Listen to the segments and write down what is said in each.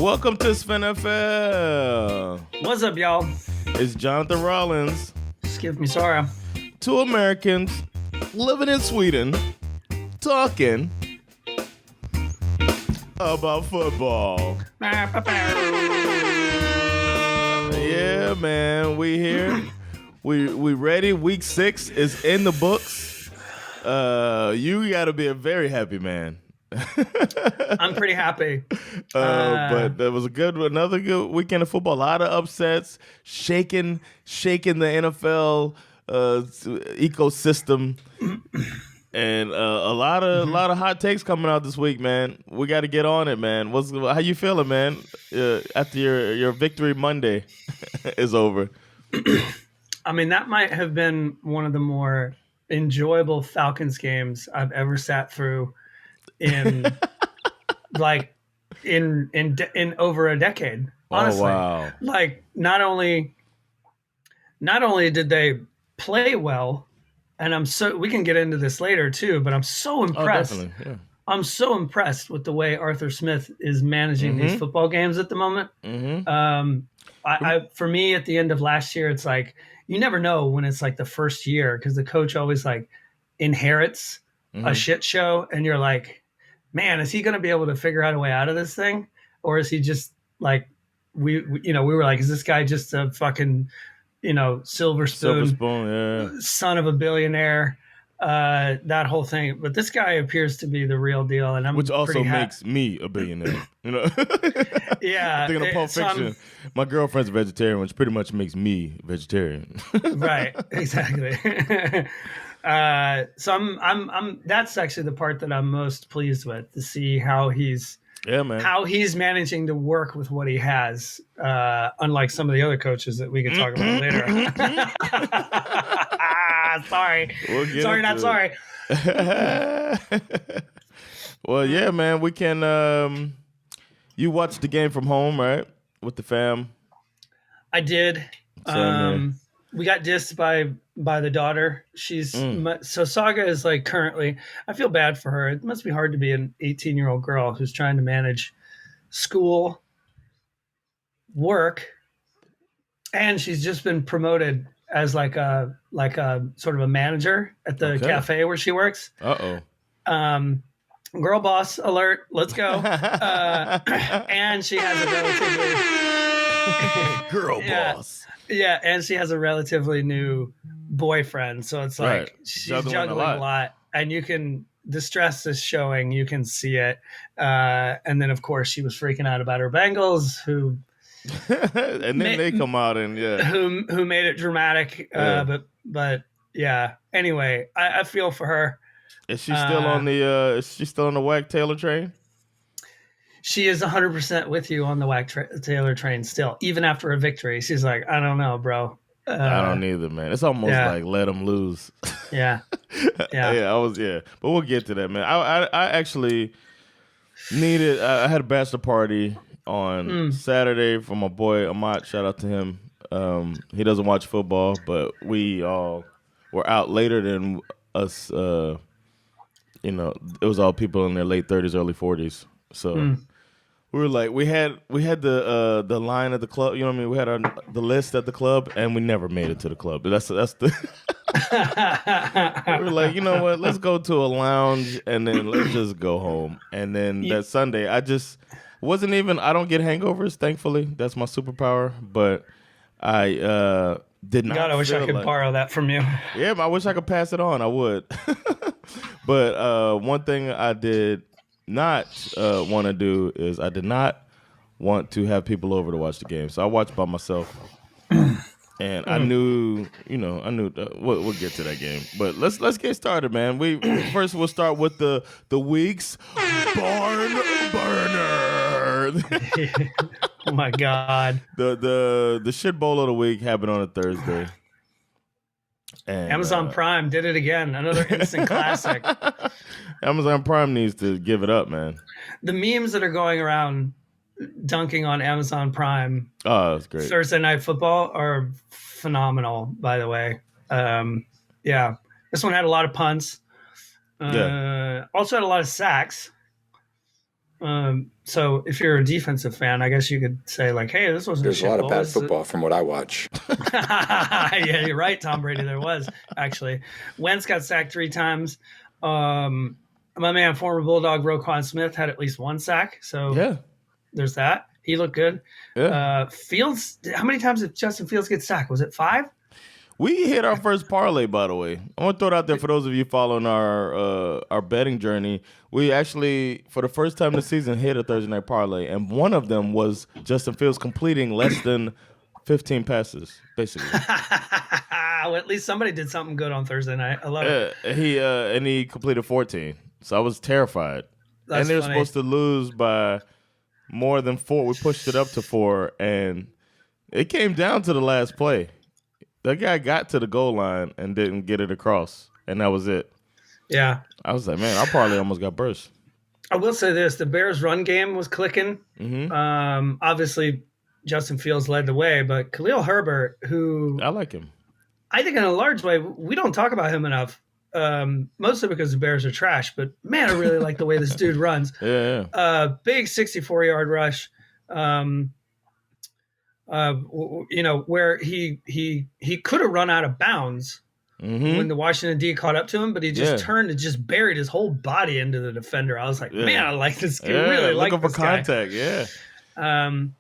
Welcome to SveNFL. What's up, y'all? It's Jonathan Rollins. Skip me, sorry. Two Americans living in Sweden talking about football. Yeah, man, we here. We ready. Week 6 is in the books. You got to be a very happy man. I'm pretty happy. But there was another good weekend of football. A lot of upsets, shaking the NFL ecosystem, and a lot of hot takes coming out this week, man. We got to get on it, man. How you feeling, man? After your victory Monday is over. I mean, that might have been one of the more enjoyable Falcons games I've ever sat through in in over a decade. Honestly. Oh, wow. Like not only did they play well, and we can get into this later too, but I'm so impressed. Oh, definitely. Yeah. I'm so impressed with the way Arthur Smith is managing these football games at the moment. For me, at the end of last year, it's like you never know when it's like the first year because the coach always like inherits a shit show, and you're like, man, is he going to be able to figure out a way out of this thing, or is he just like we were like, is this guy just a fucking silver spoon, son of a billionaire? That whole thing, but this guy appears to be the real deal, and which also makes me a billionaire. Yeah. Thinking of Pulp Fiction, my girlfriend's a vegetarian, which pretty much makes me vegetarian. Right, exactly. So I'm that's actually the part that I'm most pleased with, to see how he's managing to work with what he has, unlike some of the other coaches that we could talk about later. Sorry. Not sorry. Well, yeah, man, we can you watched the game from home, right? With the fam. I did. We got dissed by the daughter. She's so Saga is like currently, I feel bad for her. It must be hard to be an 18-year-old girl who's trying to manage school, work, and she's just been promoted as like a sort of a manager at the cafe where she works. Girl boss alert, let's go. And she has a relatively girl boss. Yeah, and she has a relatively new boyfriend, so it's like she's juggling a lot, and the stress is showing. You can see it, and then of course she was freaking out about her Bengals, who, and then they come out and who made it dramatic. But yeah. Anyway, I feel for her. Is she still on the? Is she still on the Whack Taylor train? She is 100% with you on the Whack Taylor train still, even after a victory. She's like, I don't know, bro. I don't either, man. It's almost like let them lose. Yeah. But we'll get to that, man. I actually needed. I had a bachelor party on Saturday for my boy Amat. Shout out to him. He doesn't watch football, but we all were out later than us. It was all people in their late 30s, early 40s. So we were like, we had the line at the club. You know what I mean? We had the list at the club, and we never made it to the club. That's the. We were like, you know what? Let's go to a lounge, and then let's just go home. And then that Sunday, I just wasn't even. I don't get hangovers, thankfully. That's my superpower. But I did not. God, I wish I could borrow that from you. Yeah, I wish I could pass it on. I would. But one thing I did not want to do is I did not want to have people over to watch the game, so I watched by myself. And I knew, we'll get to that game, but let's get started, man. We'll start with the week's barn burner. Oh my God! The shit bowl of the week happened on a Thursday. And, Amazon Prime did it again. Another instant classic. Amazon Prime needs to give it up, man. The memes that are going around dunking on Amazon Prime that's great. Thursday Night Football are phenomenal, by the way. Yeah. This one had a lot of punts. Also had a lot of sacks. So if you're a defensive fan, I guess you could say like, "Hey, this wasn't There's a a lot shit of bowl." bad football from what I watch. Yeah, you're right, Tom Brady. There was actually. Wentz got sacked 3 times. My man, former Bulldog Roquan Smith had at least 1 sack. So Yeah. there's that. He looked good. Yeah. Fields, how many times did Justin Fields get sacked? Was it 5? We hit our first parlay, by the way. I want to throw it out there for those of you following our betting journey. We actually, for the first time this season, hit a Thursday night parlay, and one of them was Justin Fields completing less than 15 passes, basically. Well, at least somebody did something good on Thursday night. I love it. He completed 14, so I was terrified. That's and they were funny. supposed to lose by more than 4. We pushed it up to 4, and it came down to the last play. That guy got to the goal line and didn't get it across, and that was it. Yeah. I was like, man, our parlay almost got burst. I will say this. The Bears' run game was clicking. Mm-hmm. Obviously, Justin Fields led the way, but Khalil Herbert, who I like him. I think in a large way, we don't talk about him enough, mostly because the Bears are trash, but man, I really like the way this dude runs. Yeah. Big 64-yard rush. Where he could have run out of bounds when the Washington D caught up to him, but he just turned and just buried his whole body into the defender. I was like, man, I like this guy. Really like looking this for contact. guy.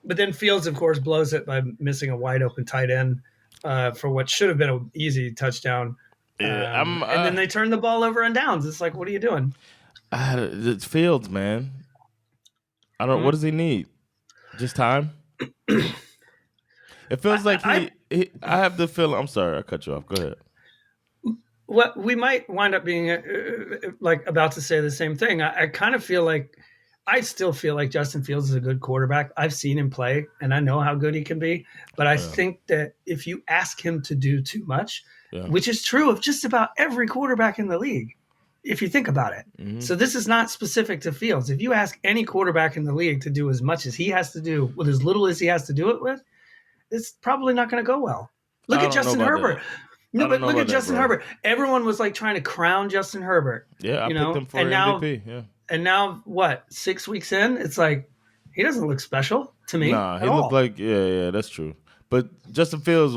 But then Fields, of course, blows it by missing a wide open tight end for what should have been an easy touchdown. And then they turn the ball over on downs. It's like, what are you doing? It's Fields, man. I don't. What does he need? Just time. It feels like I have the feeling. I'm sorry, I cut you off. Go ahead. Well, we might wind up being like about to say the same thing. I kind of feel like I still feel like Justin Fields is a good quarterback. I've seen him play, and I know how good he can be. But I think that if you ask him to do too much, which is true of just about every quarterback in the league, if you think about it. So this is not specific to Fields. If you ask any quarterback in the league to do as much as he has to do with as little as he has to do it with, it's probably not going to go well. Look at Justin Herbert. No, but look at Justin Herbert. Everyone was like trying to crown Justin Herbert. Yeah, I picked him for MVP. Yeah. And now, what, 6 weeks in, it's like he doesn't look special to me. Nah, he looked like, that's true. But Justin Fields,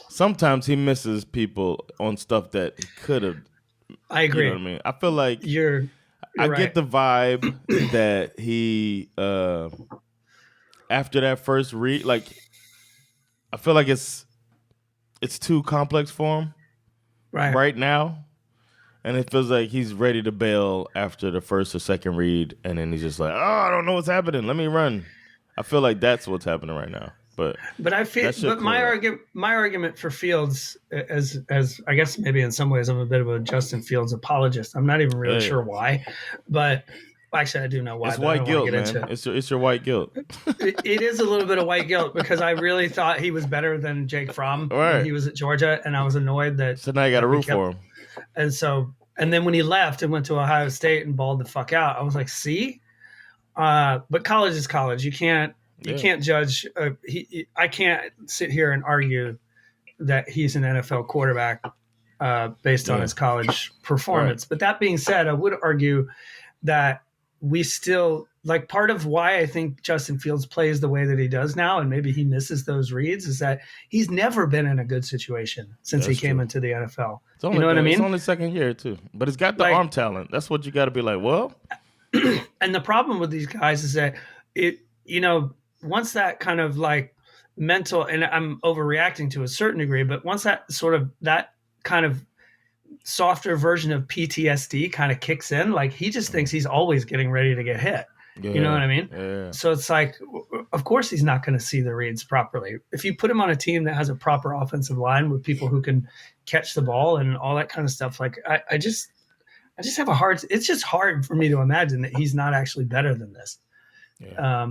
sometimes he misses people on stuff that he could have. I agree. You know what I mean? I feel like you're I right. get the vibe that he, after that first read, like, I feel like it's too complex for him right now. And it feels like he's ready to bail after the first or second read. And then he's just like, I don't know what's happening. Let me run. I feel like that's what's happening right now. But I feel, my argument for Fields, as I guess maybe in some ways I'm a bit of a Justin Fields apologist. I'm not even really sure why, but actually I do know why. It's white guilt, man. It's your white guilt. It is a little bit of white guilt because I really thought he was better than Jake Fromm when he was at Georgia, and I was annoyed that. So now you got to root for him. And then when he left and went to Ohio State and balled the fuck out, I was like, see, but college is college. You can't judge. I can't sit here and argue that he's an NFL quarterback based on his college performance. But that being said, I would argue that we still, like, part of why I think Justin Fields plays the way that he does now, and maybe he misses those reads, is that he's never been in a good situation since he came into the NFL. You know what I mean? It's only second year too, but it's got the arm talent. That's what you got to be like, well. And the problem with these guys is that once that kind of like mental, and I'm overreacting to a certain degree, but once that kind of softer version of PTSD kind of kicks in, like he just thinks he's always getting ready to get hit. Yeah, you know what I mean? Yeah. So it's like, of course he's not going to see the reads properly. If you put him on a team that has a proper offensive line with people who can catch the ball and all that kind of stuff, like I just have it's just hard for me to imagine that he's not actually better than this. Yeah.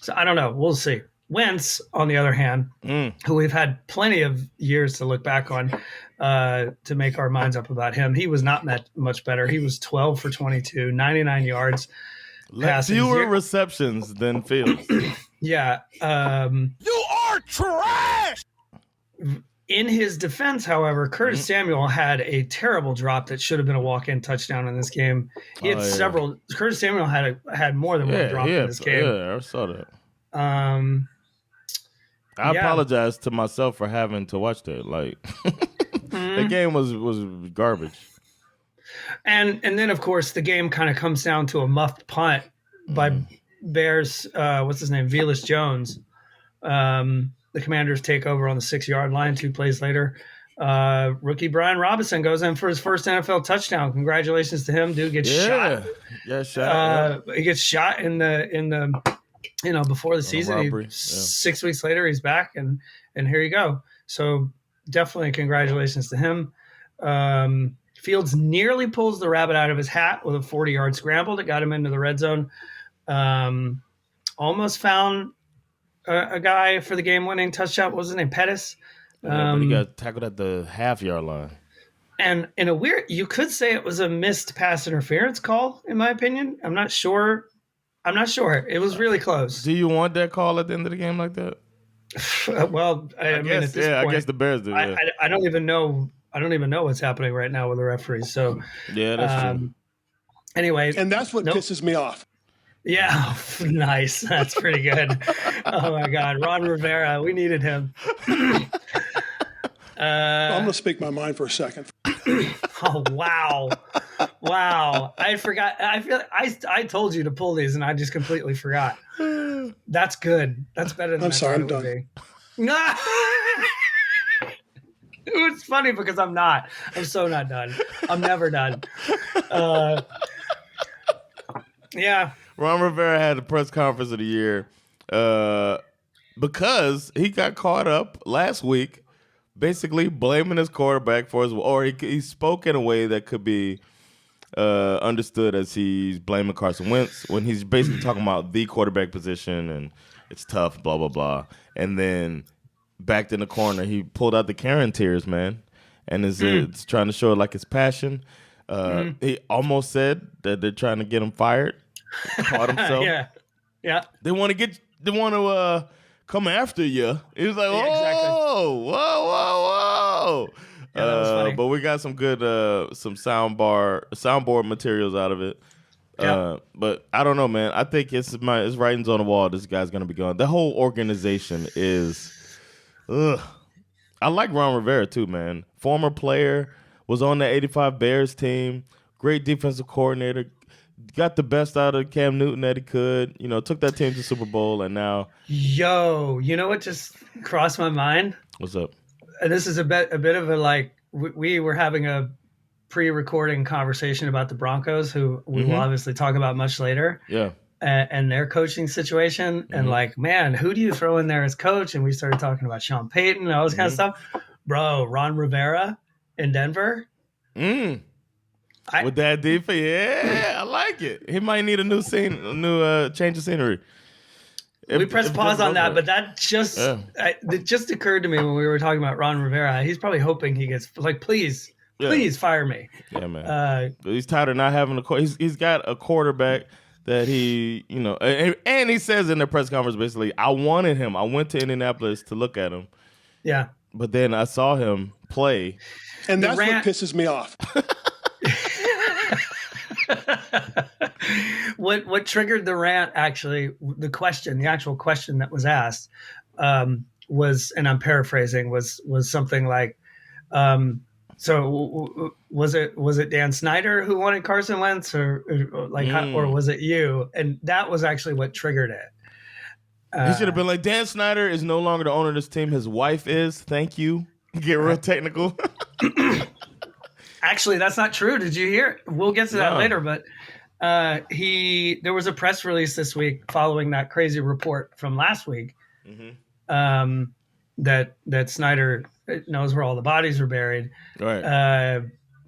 So I don't know. We'll see. Wentz, on the other hand, who we've had plenty of years to look back on to make our minds up about him, he was not much better. He was 12 for 22, 99 yards. Fewer receptions than Fields. Yeah. You are trash! In his defense, however, Curtis Samuel had a terrible drop that should have been a walk-in touchdown in this game. He had several. Curtis Samuel had more than one drop in this game. Yeah, I saw that. I apologize to myself for having to watch that. Like, the game was garbage. And then, of course, the game kind of comes down to a muffed punt by Bears. What's his name? Velus Jones. The Commanders take over on the 6-yard line. 2 plays later, rookie Brian Robinson goes in for his first NFL touchdown. Congratulations to him. Dude gets shot. Yeah, shot. He gets shot in the before the season. 6 weeks later, he's back, and here you go. So definitely congratulations to him. Fields nearly pulls the rabbit out of his hat with a 40-yard scramble that got him into the red zone. Almost found a guy for the game-winning touchdown. What was his name? Pettis. But he got tackled at the half-yard line. And in a weird, you could say it was a missed pass interference call, in my opinion. I'm not sure. It was really close. Do you want that call at the end of the game like that? Well, I mean, at this point, I guess the Bears do. Yeah. I don't even know. I don't even know what's happening right now with the referees. So yeah, that's true. Anyways, and that's what pisses me off. Yeah, nice. That's pretty good. Oh my God, Ron Rivera, we needed him. I'm going to speak my mind for a second. Oh wow. I forgot. I feel I told you to pull these, and I just completely forgot. That's good. That's better than I'm sorry. I'm done. No. It's funny because I'm not. I'm so not done. I'm never done. Yeah. Ron Rivera had the press conference of the year because he got caught up last week basically blaming his quarterback for his, or he spoke in a way that could be understood as he's blaming Carson Wentz when he's basically talking about the quarterback position and it's tough, blah, blah, blah. And then backed in the corner, he pulled out the Karen tears, man, and is trying to show like his passion. He almost said that they're trying to get him fired. Caught himself. Yeah. They want to come after you. He was like, whoa. Yeah, that was funny. But we got some good some soundboard materials out of it. Yeah. But I don't know, man. I think it's writings on the wall. This guy's gonna be gone. The whole organization is. I like Ron Rivera too, man. Former player, was on the '85 Bears team. Great defensive coordinator. Got the best out of Cam Newton that he could. Took that team to Super Bowl, and now. Yo, you know what just crossed my mind? What's up? And this is a bit of a like we were having a pre-recording conversation about the Broncos, who we will obviously talk about much later. Yeah. And their coaching situation, and like, man, who do you throw in there as coach? And we started talking about Sean Payton and all this kind of stuff. Bro, Ron Rivera in Denver. With that defense, yeah, I like it. He might need a new change of scenery. We pressed pause on that, but that just it just occurred to me when we were talking about Ron Rivera. He's probably hoping he gets like, please fire me. Yeah, man. He's tired of not having he's got a quarterback that he, and he says in the press conference basically, I wanted him. I went to Indianapolis to look at him. Yeah. But then I saw him play. And that's what pisses me off. What triggered the rant, actually, the actual question that was asked was, and I'm paraphrasing, was something like, so was it Dan Snyder who wanted Carson Wentz, or was it you? And that was actually what triggered it. He should have been like, Dan Snyder is no longer the owner of this team. His wife is. Thank you. Get real technical. Actually, that's not true. Did you hear? We'll get to that later, but there was a press release this week following that crazy report from last week that Snyder knows where all the bodies were buried, right?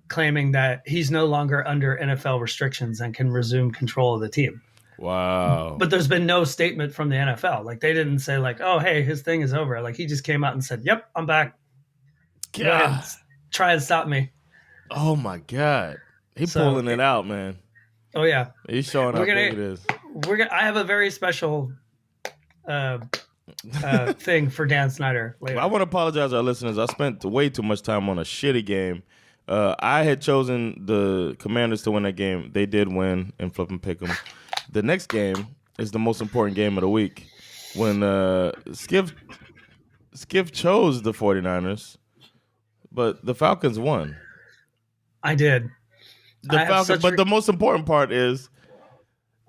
Claiming that he's no longer under NFL restrictions and can resume control of the team. Wow. But there's been no statement from the NFL. Like, they didn't say like, oh, hey, his thing is over. Like, he just came out and said, yep, I'm back. Go ahead, try and stop me. Oh my God. He's pulling it out, man. Oh yeah. He's showing how big it is. I have a very special thing for Dan Snyder later. I want to apologize to our listeners. I spent way too much time on a shitty game. I had chosen the Commanders to win that game. They did win and flip and pick them. The next game is the most important game of the week. When Schif chose the 49ers, but the Falcons won. I did. But the most important part is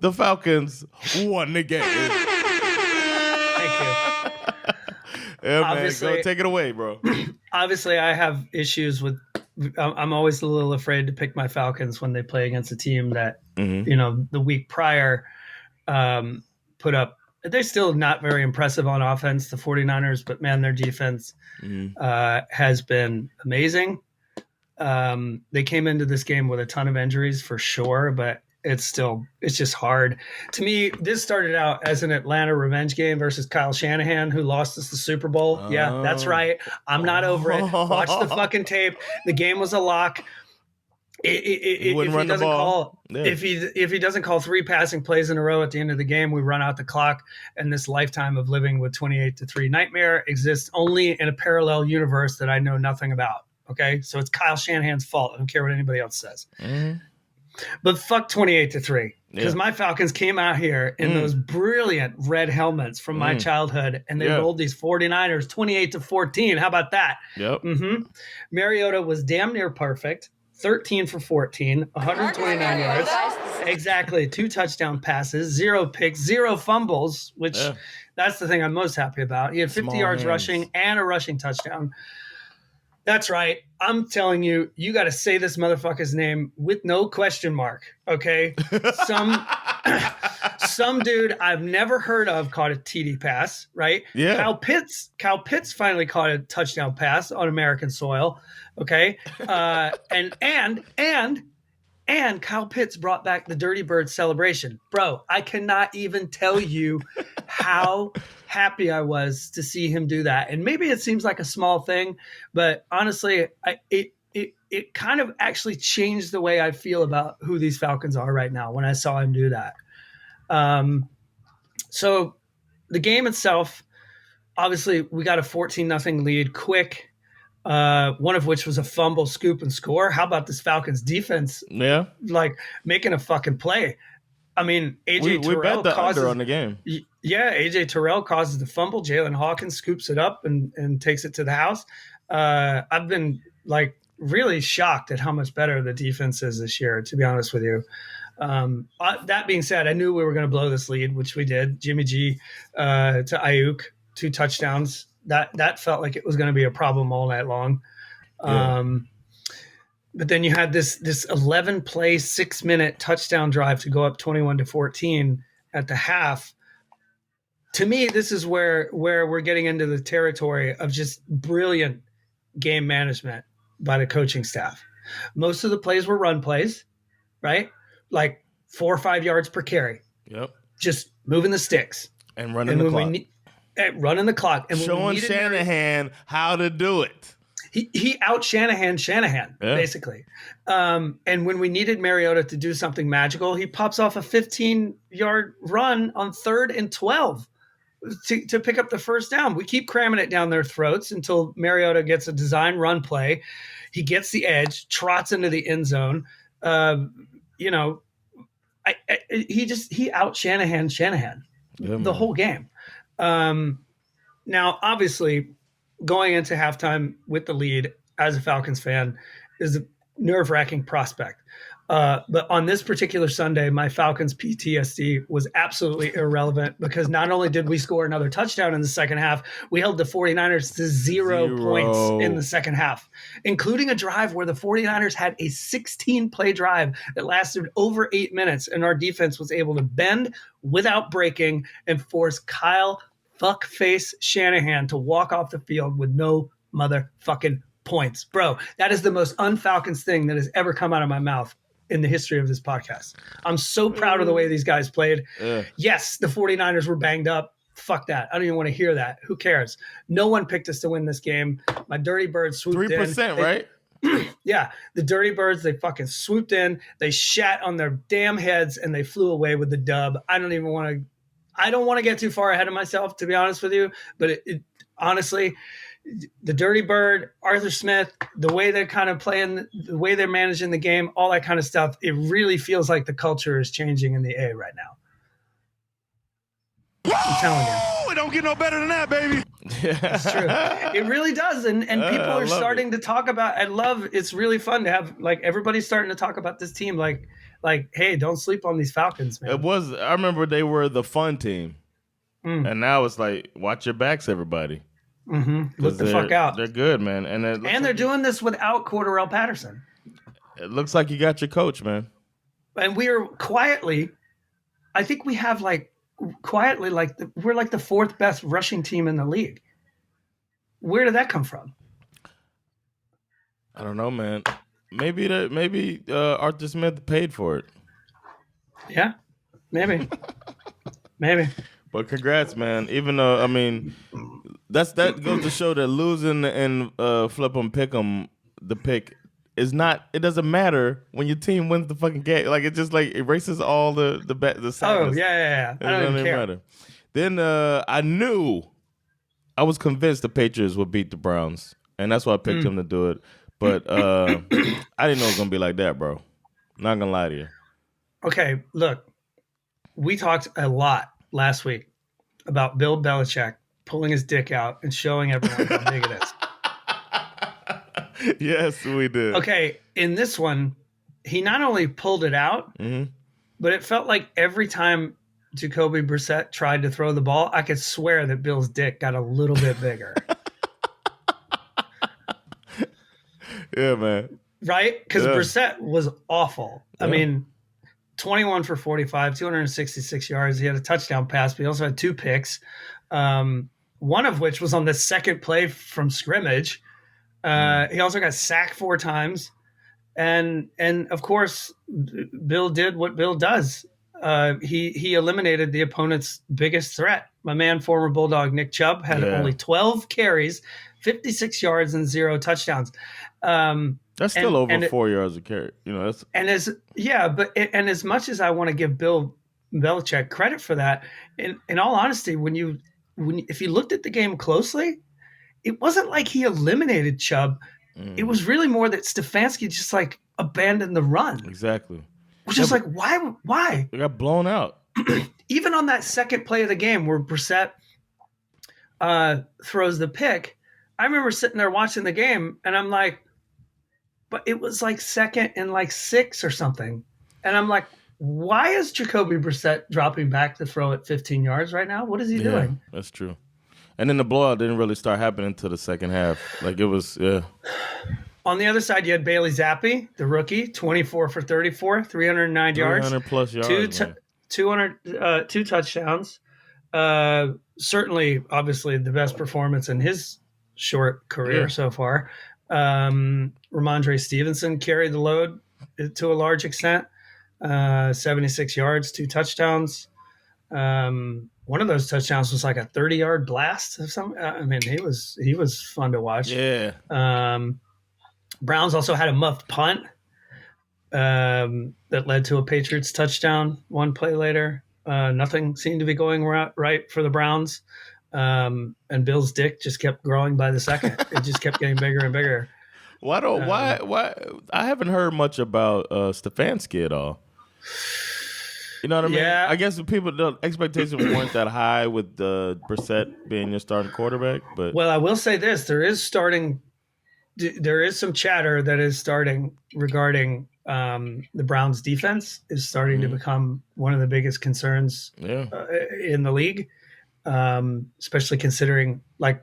the Falcons won the game. Thank you. Yeah, man, go take it away, bro. Obviously, I have issues with. I'm always a little afraid to pick my Falcons when they play against a team that the week prior put up. They're still not very impressive on offense, the 49ers, but man, their defense has been amazing. They came into this game with a ton of injuries for sure, but it's just hard. To me, this started out as an Atlanta revenge game versus Kyle Shanahan, who lost us the Super Bowl. Oh. Yeah, that's right. I'm not over it. Watch the fucking tape. The game was a lock. If he doesn't call 3 passing plays in a row at the end of the game, we run out the clock, and this lifetime of living with 28-3 nightmare exists only in a parallel universe that I know nothing about. Okay, so it's Kyle Shanahan's fault. I don't care what anybody else says. Mm-hmm. But fuck 28-3, because my Falcons came out here in those brilliant red helmets from my childhood, and they rolled these 49ers 28-14. How about that? Yep. Mm-hmm. Mariota was damn near perfect. 13 for 14, 129 yards. Exactly. 2 touchdown passes, 0 picks, 0 fumbles, which that's the thing I'm most happy about. He had 50 yards rushing and a rushing touchdown. That's right. I'm telling you, you got to say this motherfucker's name with no question mark. Okay. Some dude I've never heard of caught a TD pass, right? Yeah. Kyle Pitts finally caught a touchdown pass on American soil. Okay. And Kyle Pitts brought back the Dirty Bird celebration. Bro, I cannot even tell you how happy I was to see him do that. And maybe it seems like a small thing, but honestly, it kind of actually changed the way I feel about who these Falcons are right now when I saw him do that. So the game itself, obviously we got a 14-0 lead quick. One of which was a fumble, scoop, and score. How about this Falcons defense? Yeah, like making a fucking play. I mean, AJ Terrell bet the causes under on the game. Yeah, AJ Terrell causes the fumble. Jalen Hawkins scoops it up and takes it to the house. I've been like really shocked at how much better the defense is this year, to be honest with you. That being said, I knew we were going to blow this lead, which we did. Jimmy G to Ayuk, 2 touchdowns. That felt like it was going to be a problem all night long. Yeah. But then you had this 11-play, 6-minute touchdown drive to go up 21-14 at the half. To me, this is where we're getting into the territory of just brilliant game management by the coaching staff. Most of the plays were run plays, right? Like 4 or 5 yards per carry. Yep. Just moving the sticks. And running the clock. Running the clock. And showing Shanahan how to do it. He out Shanahan, basically. And when we needed Mariota to do something magical, he pops off a 15-yard run on 3rd and 12 to pick up the first down. We keep cramming it down their throats until Mariota gets a design run play. He gets the edge, trots into the end zone. He out Shanahan the whole game. Now, obviously, going into halftime with the lead as a Falcons fan is a nerve-wracking prospect. But on this particular Sunday, my Falcons PTSD was absolutely irrelevant because not only did we score another touchdown in the second half, we held the 49ers to zero points in the second half, including a drive where the 49ers had a 16-play drive that lasted over 8 minutes, and our defense was able to bend without breaking and force Kyle fuckface Shanahan to walk off the field with no motherfucking points. Bro, that is the most un-Falcons thing that has ever come out of my mouth in the history of this podcast. I'm so proud of the way these guys played. Yes, the 49ers were banged up. Fuck that. I don't even want to hear that. Who cares? No one picked us to win this game. My Dirty Birds swooped 3%, in. Right? Yeah, the Dirty Birds, they fucking swooped in. They shat on their damn heads, and they flew away with the dub. I don't even want to I don't want to get too far ahead of myself, to be honest with you, but honestly, the Dirty Bird, Arthur Smith, the way they're kind of playing, the way they're managing the game, all that kind of stuff, it really feels like the culture is changing in the A right now. I'm telling you. It don't get no better than that, baby. It's true. It really does. And people are starting to talk about, it's really fun to have, like, everybody's starting to talk about this team like, hey, don't sleep on these Falcons, man. I remember they were the fun team. And now it's like, watch your backs, everybody. Mm-hmm. Look the fuck out. They're good, man. And they're doing this without Cordarrelle Patterson. It looks like you got your coach, man. And we are quietly, I think we have we're like the fourth best rushing team in the league. Where did that come from? I don't know, man. Maybe Arthur Smith paid for it. Yeah, maybe. Maybe. But congrats, man. Even though, I mean, that goes to show that losing and flip 'em, pick 'em, the pick is not. It doesn't matter when your team wins the fucking game. Like, it just like erases all the sadness. Oh yeah. I don't even care. Matter. Then I was convinced the Patriots would beat the Browns, and that's why I picked them to do it. But I didn't know it was gonna be like that, bro. Not gonna lie to you. Okay, look, we talked a lot last week about Bill Belichick pulling his dick out and showing everyone how big it is. Yes, we did. Okay, in this one, he not only pulled it out, but it felt like every time Jacoby Brissett tried to throw the ball, I could swear that Bill's dick got a little bit bigger. Yeah, man. Right? Because Brissett was awful. Yeah. I mean, 21 for 45, 266 yards. He had a touchdown pass, but he also had 2 picks, one of which was on the second play from scrimmage. He also got sacked 4 times. And of course, Bill did what Bill does. He eliminated the opponent's biggest threat. My man, former Bulldog Nick Chubb, had only 12 carries, 56 yards, and 0 touchdowns. That's still over 4 yards a carry. You know, that's as much as I want to give Bill Belichick credit for that, in all honesty, if you looked at the game closely, it wasn't like he eliminated Chubb. It was really more that Stefanski just like abandoned the run. Exactly. Which is like, why? They got blown out. Even on that second play of the game where Brissett throws the pick, I remember sitting there watching the game and I'm like, but it was like second and like 6 or something. And I'm like, why is Jacoby Brissett dropping back to throw at 15 yards right now? What is he doing? That's true. And then the blowout didn't really start happening until the second half. Like, it was, On the other side, you had Bailey Zappi, the rookie, 24 for 34, 309 yards. 300-plus yards. 2 touchdowns. Certainly, obviously, the best performance in his short career so far. Ramondre Stevenson carried the load to a large extent. 76 yards, 2 touchdowns. One of those touchdowns was like a 30-yard blast of some. I mean, he was fun to watch. Yeah. Browns also had a muffed punt that led to a Patriots touchdown 1 play later. Nothing seemed to be going right for the Browns. And Bill's dick just kept growing by the second. It just kept getting bigger and bigger. Why? I haven't heard much about Stefanski at all. You know what I mean? Yeah. I guess the expectations weren't that high with Brissett being your starting quarterback. But I will say this: there is some chatter that is starting regarding the Browns' defense is starting to become one of the biggest concerns in the league, especially considering, like,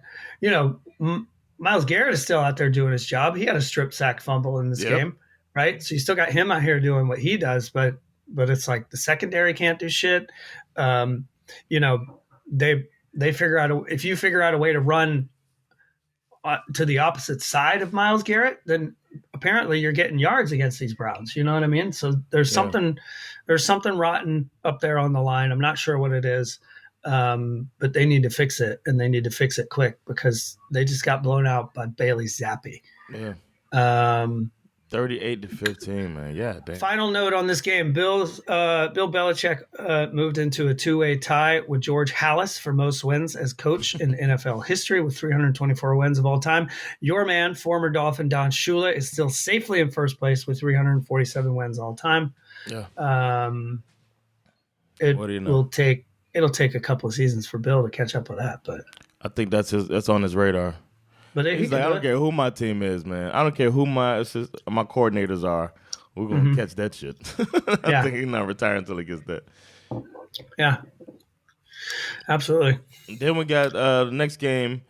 Myles Garrett is still out there doing his job. He had a strip sack fumble in this game, right? So you still got him out here doing what he does, but it's like the secondary can't do shit. They figure out if you figure out a way to run to the opposite side of Myles Garrett, then apparently you're getting yards against these Browns. You know what I mean? So there's something rotten up there on the line. I'm not sure what it is, but they need to fix it, and they need to fix it quick because they just got blown out by Bailey Zappi. Yeah. 38-15, man. Yeah, damn. Final note on this game: Bill Belichick moved into a two-way tie with George Halas for most wins as coach in NFL history with 324 wins of all time. Your man, former Dolphin Don Shula, is still safely in first place with 347 wins all time. Yeah. What do you know? It'll take a couple of seasons for Bill to catch up with that, but I think that's on his radar. But he's like, I don't care who my team is, man. I don't care who my coordinators are. We're gonna catch that shit. I think he's not retiring until he gets that. Yeah, absolutely. Then we got the next game.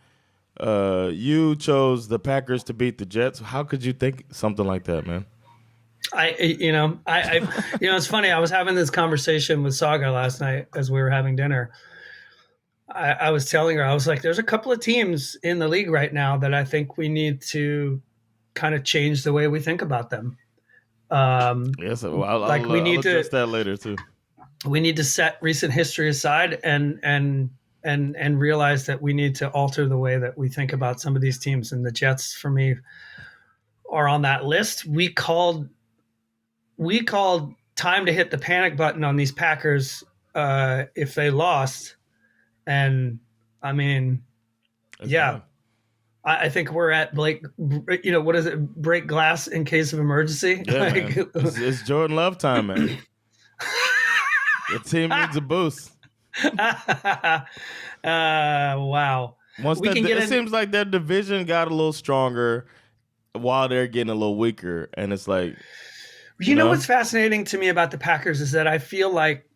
You chose the Packers to beat the Jets. How could you think something like that, man? It's funny. I was having this conversation with Saga last night as we were having dinner. I was telling her, I was like, there's a couple of teams in the league right now that I think we need to kind of change the way we think about them. Yes, well, I'll address that later too. We need to set recent history aside and realize that we need to alter the way that we think about some of these teams. And the Jets, for me, are on that list. We called time to hit the panic button on these Packers if they lost. And I mean, I think we're at Blake, what is it? Break glass in case of emergency. Yeah, it's Jordan Love time, man. The team needs a boost. Wow. It seems like their division got a little stronger while they're getting a little weaker. And it's like, you know what's fascinating to me about the Packers is that I feel like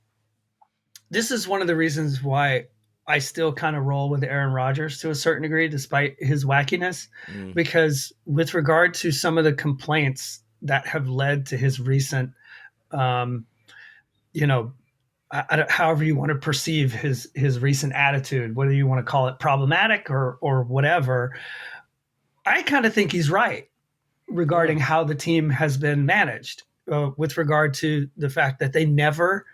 this is one of the reasons why I still kind of roll with Aaron Rodgers to a certain degree, despite his wackiness, because with regard to some of the complaints that have led to his recent, however you want to perceive his recent attitude, whether you want to call it problematic or whatever, I kind of think he's right regarding how the team has been managed with regard to the fact that they never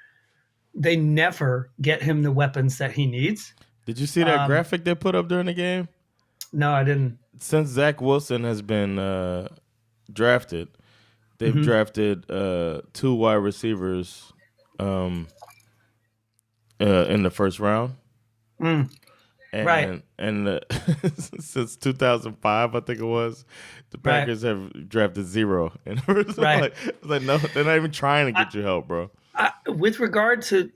get him the weapons that he needs. Did you see that graphic they put up during the game? No, I didn't. Since Zach Wilson has been drafted, they've drafted 2 wide receivers in the first round. And, right. And since 2005, I think it was, the Packers have drafted 0. And right. No, they're not even trying to get you help, bro. With regard to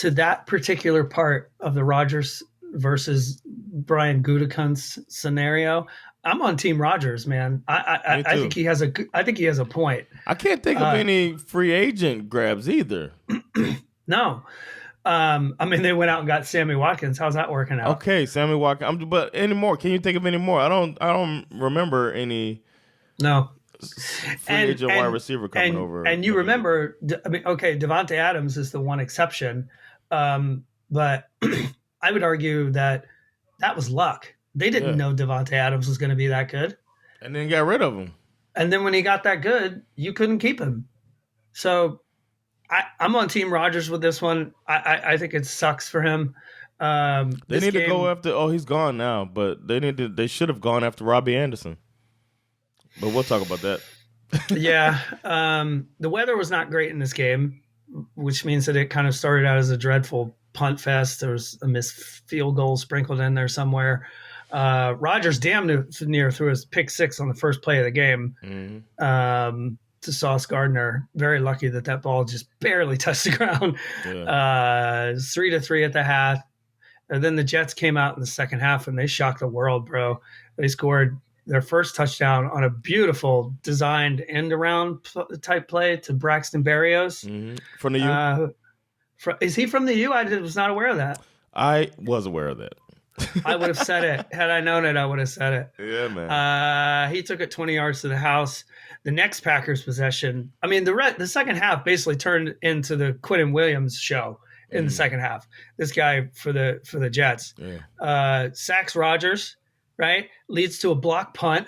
that particular part of the Rodgers versus Brian Gutekunst scenario, I'm on Team Rodgers, man. I think he has a point. I can't think of any free agent grabs either. No. I mean, they went out and got Sammy Watkins. How's that working out? Okay, Sammy Watkins. But any more? Can you think of any more? I don't remember any. No. Free agent wide receiver coming over. And you remember, Devontae Adams is the one exception. But I would argue that was luck. They didn't know Devontae Adams was going to be that good. And then got rid of him. And then when he got that good, you couldn't keep him. So I'm on Team Rodgers with this one. I think it sucks for him. They need to go after, he's gone now, but they should have gone after Robbie Anderson. But we'll talk about that. Yeah. The weather was not great in this game, which means that it kind of started out as a dreadful punt fest. There was a missed field goal sprinkled in there somewhere. Rodgers damn near threw his pick 6 on the first play of the game to Sauce Gardner. Very lucky that ball just barely touched the ground. Yeah. 3-3 at the half. And then the Jets came out in the second half and they shocked the world, bro. They scored their first touchdown on a beautiful designed end around type play to Braxton Berrios. From the U? Is he from the U? I was not aware of that. I was aware of that. I would have said it. Had I known it, I would have said it. Yeah, man. He took it 20 yards to the house. The next Packers possession, I mean, the second half basically turned into the Quentin Williams show in the second half. This guy for the Jets. Yeah. Sacks Rodgers. Right? Leads to a block punt.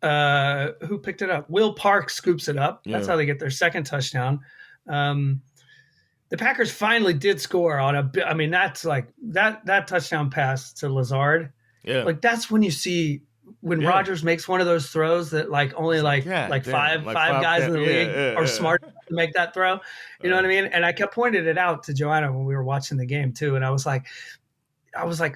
Who picked it up? Will Park scoops it up. That's how they get their second touchdown. The Packers finally did score on that's like that touchdown pass to Lazard. Yeah. Like that's when you see when Rodgers makes one of those throws that like only five guys in the league are smart to make that throw. You know what I mean? And I kept pointing it out to Joanna when we were watching the game too. And I was like,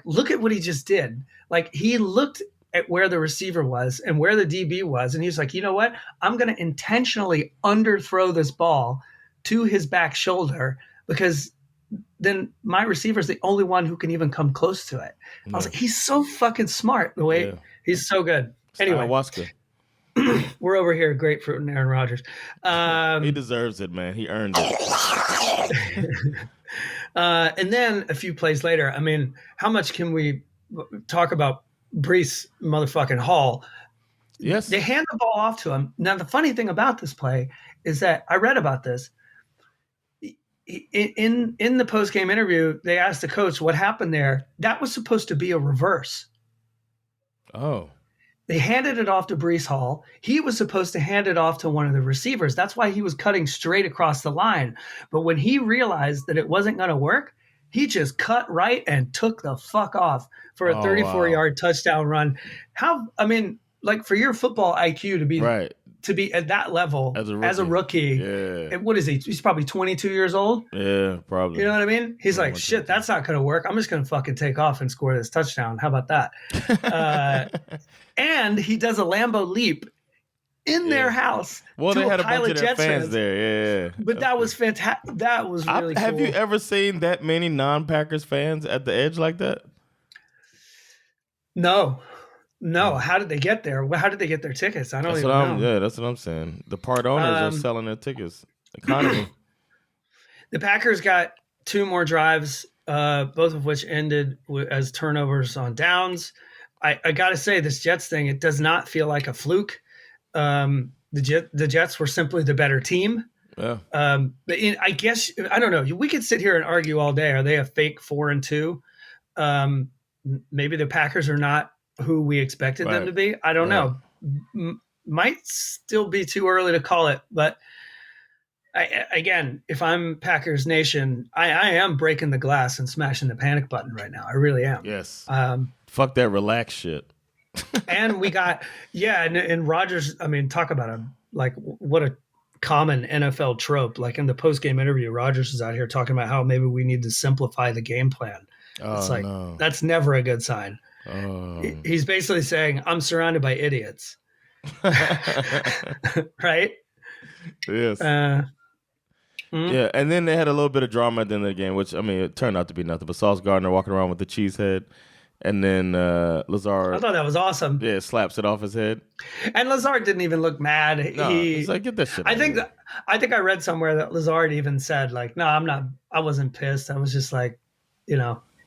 look at what he just did. Like he looked at where the receiver was and where the DB was. And he was like, you know what? I'm going to intentionally underthrow this ball to his back shoulder because then my receiver is the only one who can even come close to it. I was like, he's so fucking smart the way he's so good. Anyway, we're over here. Grapefruit and Aaron Rodgers. He deserves it, man. He earned it. And then a few plays later, I mean, how much can we talk about Breece motherfucking Hall? Yes. They hand the ball off to him. Now, the funny thing about this play is that I read about this. In the post-game interview, they asked the coach what happened there. That was supposed to be a reverse. Oh. They handed it off to Breece Hall. He was supposed to hand it off to one of the receivers. That's why he was cutting straight across the line. But when he realized that it wasn't going to work, he just cut right and took the fuck off for a 34-yard touchdown run. For your football IQ to be to be at that level as a rookie. Yeah. What is he? He's probably 22 years old. Yeah, probably. You know what I mean? He's like, shit, that's not going to work. I'm just going to fucking take off and score this touchdown. How about that? And he does a Lambo leap in their house. Well, they had a bunch of their fans there. Yeah. But that was fantastic. That was really cool. Have you ever seen that many non-Packers fans at the edge like that? No. How did they get there? How did they get their tickets? I don't even know. Yeah, that's what I'm saying. The part owners are selling their tickets. Economy. The Packers got 2 more drives, both of which ended as turnovers on downs. I got to say, this Jets thing, it does not feel like a fluke. The Jets were simply the better team. Yeah. But I guess, I don't know. We could sit here and argue all day. Are they a fake 4-2? Maybe the Packers are not who we expected them to be. I don't know. Might still be too early to call it, but again, if I'm Packers Nation, I am breaking the glass and smashing the panic button right now. I really am. Yes. Fuck that relax shit. And we got, and Rodgers, I mean, talk about what a common NFL trope. Like in the post-game interview, Rodgers is out here talking about how maybe we need to simplify the game plan. It's that's never a good sign. He's basically saying, I'm surrounded by idiots. Right? Yes. Yeah, and then they had a little bit of drama at the end of the game, which, I mean, it turned out to be nothing. But Sauce Gardner walking around with the cheese head, and then Lazard... I thought that was awesome. Yeah, slaps it off his head. And Lazard didn't even look mad. No, he's like, get that shit I think I read somewhere that Lazard even said, like, no, I wasn't pissed. I was just like,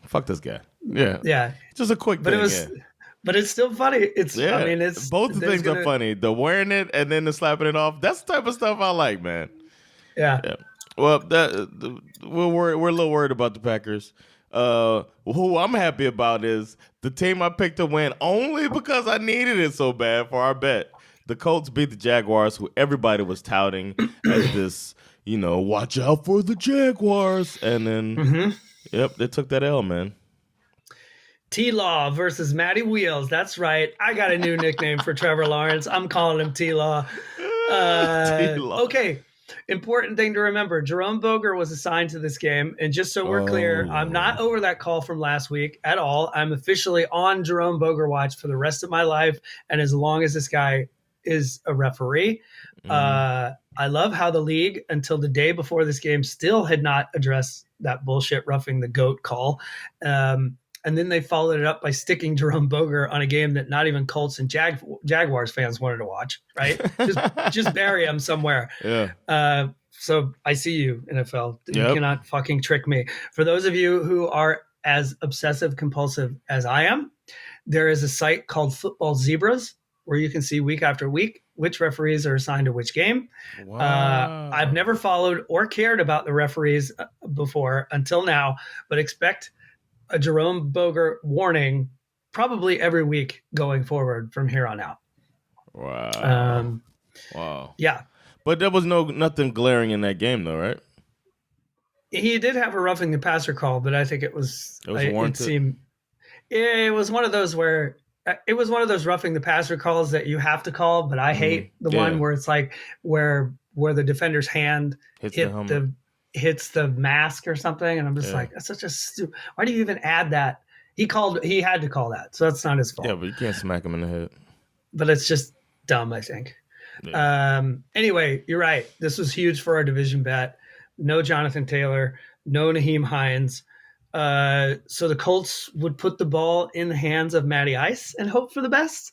fuck this guy. Yeah. Yeah. Just a quick thing. But it's still funny. I mean, it's both the things are funny. The wearing it and then the slapping it off. That's the type of stuff I like, man. Yeah. Well, we're a little worried about the Packers. Who I'm happy about is the team I picked to win only because I needed it so bad for our bet. The Colts beat the Jaguars, who everybody was touting as this, watch out for the Jaguars. And then, they took that L, man. T-Law versus Matty Wheels. That's right. I got a new nickname for Trevor Lawrence. I'm calling him T-Law. T-Law. Okay. Important thing to remember. Jerome Boger was assigned to this game. And just so we're clear, I'm not over that call from last week at all. I'm officially on Jerome Boger watch for the rest of my life. And as long as this guy is a referee, I love how the league, until the day before this game, still had not addressed that bullshit roughing the GOAT call. And then they followed it up by sticking Jerome Boger on a game that not even Colts and Jaguars fans wanted to watch, right? just bury him somewhere. Yeah. So I see you, NFL. Yep. You cannot fucking trick me. For those of you who are as obsessive compulsive as I am, there is a site called Football Zebras where you can see week after week which referees are assigned to which game. Wow. I've never followed or cared about the referees before until now, but expect a Jerome Boger warning probably every week going forward from here on out. Wow. Wow. Yeah. But there was nothing glaring in that game, though, right? He did have a roughing the passer call, but I think it was warranted. It was one of those where it was one of those roughing the passer calls that you have to call, but I hate the one where it's like where the defender's hand hits the mask or something, and I'm just like, that's such a stupid. Why do you even add that? He had to call that, so that's not his fault. Yeah, but you can't smack him in the head. But it's just dumb, I think. Yeah. Anyway, you're right. This was huge for our division bet. No Jonathan Taylor, no Naheem Hines. So the Colts would put the ball in the hands of Matty Ice and hope for the best.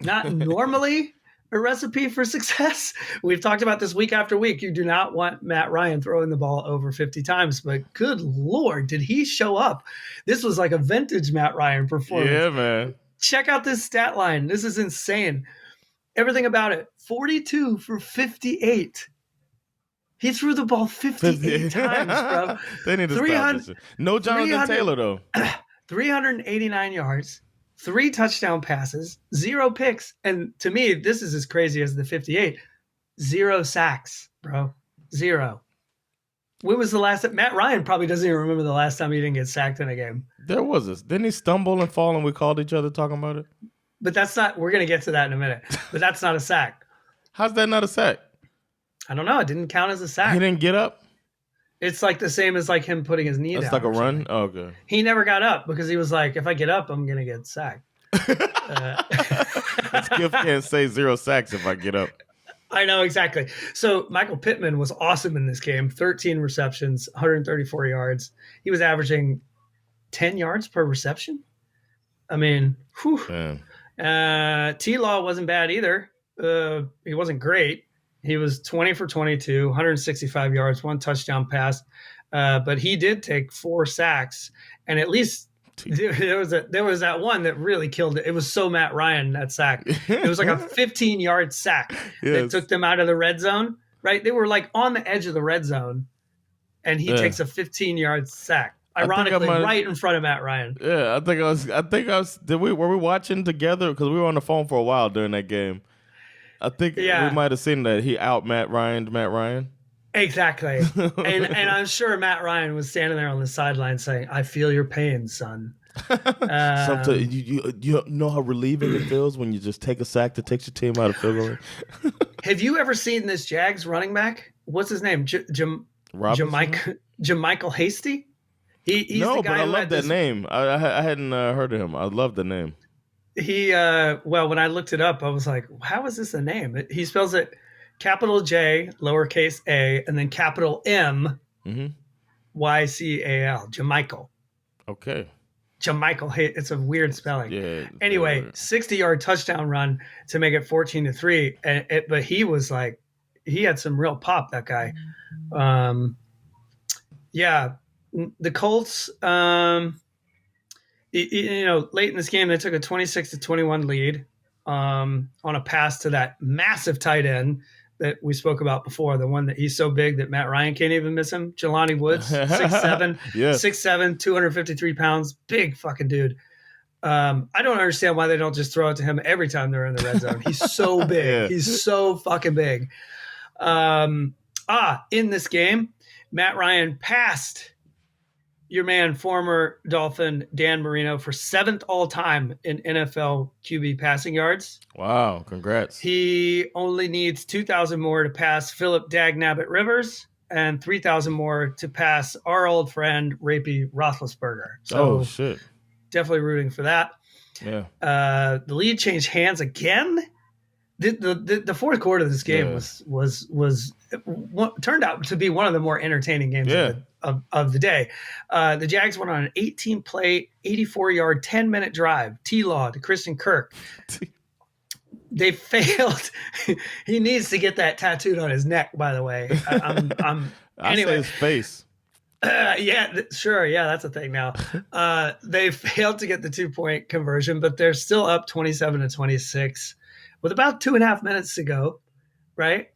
Not normally a recipe for success. We've talked about this week after week. You do not want Matt Ryan throwing the ball over 50 times, but good Lord, did he show up? This was like a vintage Matt Ryan performance. Yeah, man. Check out this stat line. This is insane. Everything about it. 42 for 58. He threw the ball 58 times, bro. They need to stop this. No Jonathan Taylor, though. 389 yards, 3 touchdown passes, 0 picks. And to me, this is as crazy as the 58. 0 sacks, bro. 0. When was the last time? Matt Ryan probably doesn't even remember the last time he didn't get sacked in a game. There was this. Didn't he stumble and fall and we called each other talking about it? But that's not, we're going to get to that in a minute. But that's not a sack. How's that not a sack? I don't know. It didn't count as a sack. He didn't get up? It's like the same as like him putting his knee down. That's like a run? Oh, okay. He never got up because he was like, if I get up, I'm going to get sacked. Schif can't say 0 sacks if I get up. I know, exactly. So Michael Pittman was awesome in this game. 13 receptions, 134 yards. He was averaging 10 yards per reception. I mean, whew. T-Law wasn't bad either. He wasn't great. He was 20 for 22, 165 yards, 1 touchdown pass. But he did take 4 sacks. And at least there was that one that really killed it. It was so Matt Ryan, that sack. It was like a 15-yard sack that took them out of the red zone, right? They were like on the edge of the red zone, and he takes a 15-yard sack. Ironically, right in front of Matt Ryan. Yeah, I think I was. Were we watching together? Because we were on the phone for a while during that game. I think we might have seen that he out Matt Ryan. Exactly. and I'm sure Matt Ryan was standing there on the sideline saying, I feel your pain, son. Sometimes you know how relieving it feels when you just take a sack that takes your team out of field goal. Have you ever seen this Jags running back? What's his name? Jamichael Hasty? He's no, the guy but I love that name. I hadn't heard of him. I love the name. Well, when I looked it up, I was like, how is this a name? He spells it capital J, lowercase a, and then capital M, YCAL, Jamichael. Okay. Jamichael, it's a weird spelling. Yeah. Anyway, 60-yard touchdown run to make it 14-3. But he was like, he had some real pop, that guy. Yeah. The Colts, late in this game, they took a 26-21 lead on a pass to that massive tight end that we spoke about before, the one that he's so big that Matt Ryan can't even miss him, Jelani Woods, 6'7", 6'7", 253 pounds, big fucking dude. I don't understand why they don't just throw it to him every time they're in the red zone. He's so big. Yeah. He's so fucking big. In this game, Matt Ryan passed your man, former Dolphin Dan Marino, for 7th all-time in NFL QB passing yards. Wow, congrats. He only needs 2,000 more to pass Philip Dagnabbit Rivers and 3,000 more to pass our old friend, Rapey Roethlisberger. So shit. Definitely rooting for that. Yeah. The lead changed hands again. The fourth quarter of this game was turned out to be one of the more entertaining games of the day. The Jags went on an 18-play, 84-yard, 10-minute drive. T-Law to Christian Kirk. They failed. He needs to get that tattooed on his neck, by the way. Anyway, say his face. Sure. Yeah, that's a thing now. They failed to get the 2-point conversion, but they're still up 27-26 with about 2.5 minutes to go, right?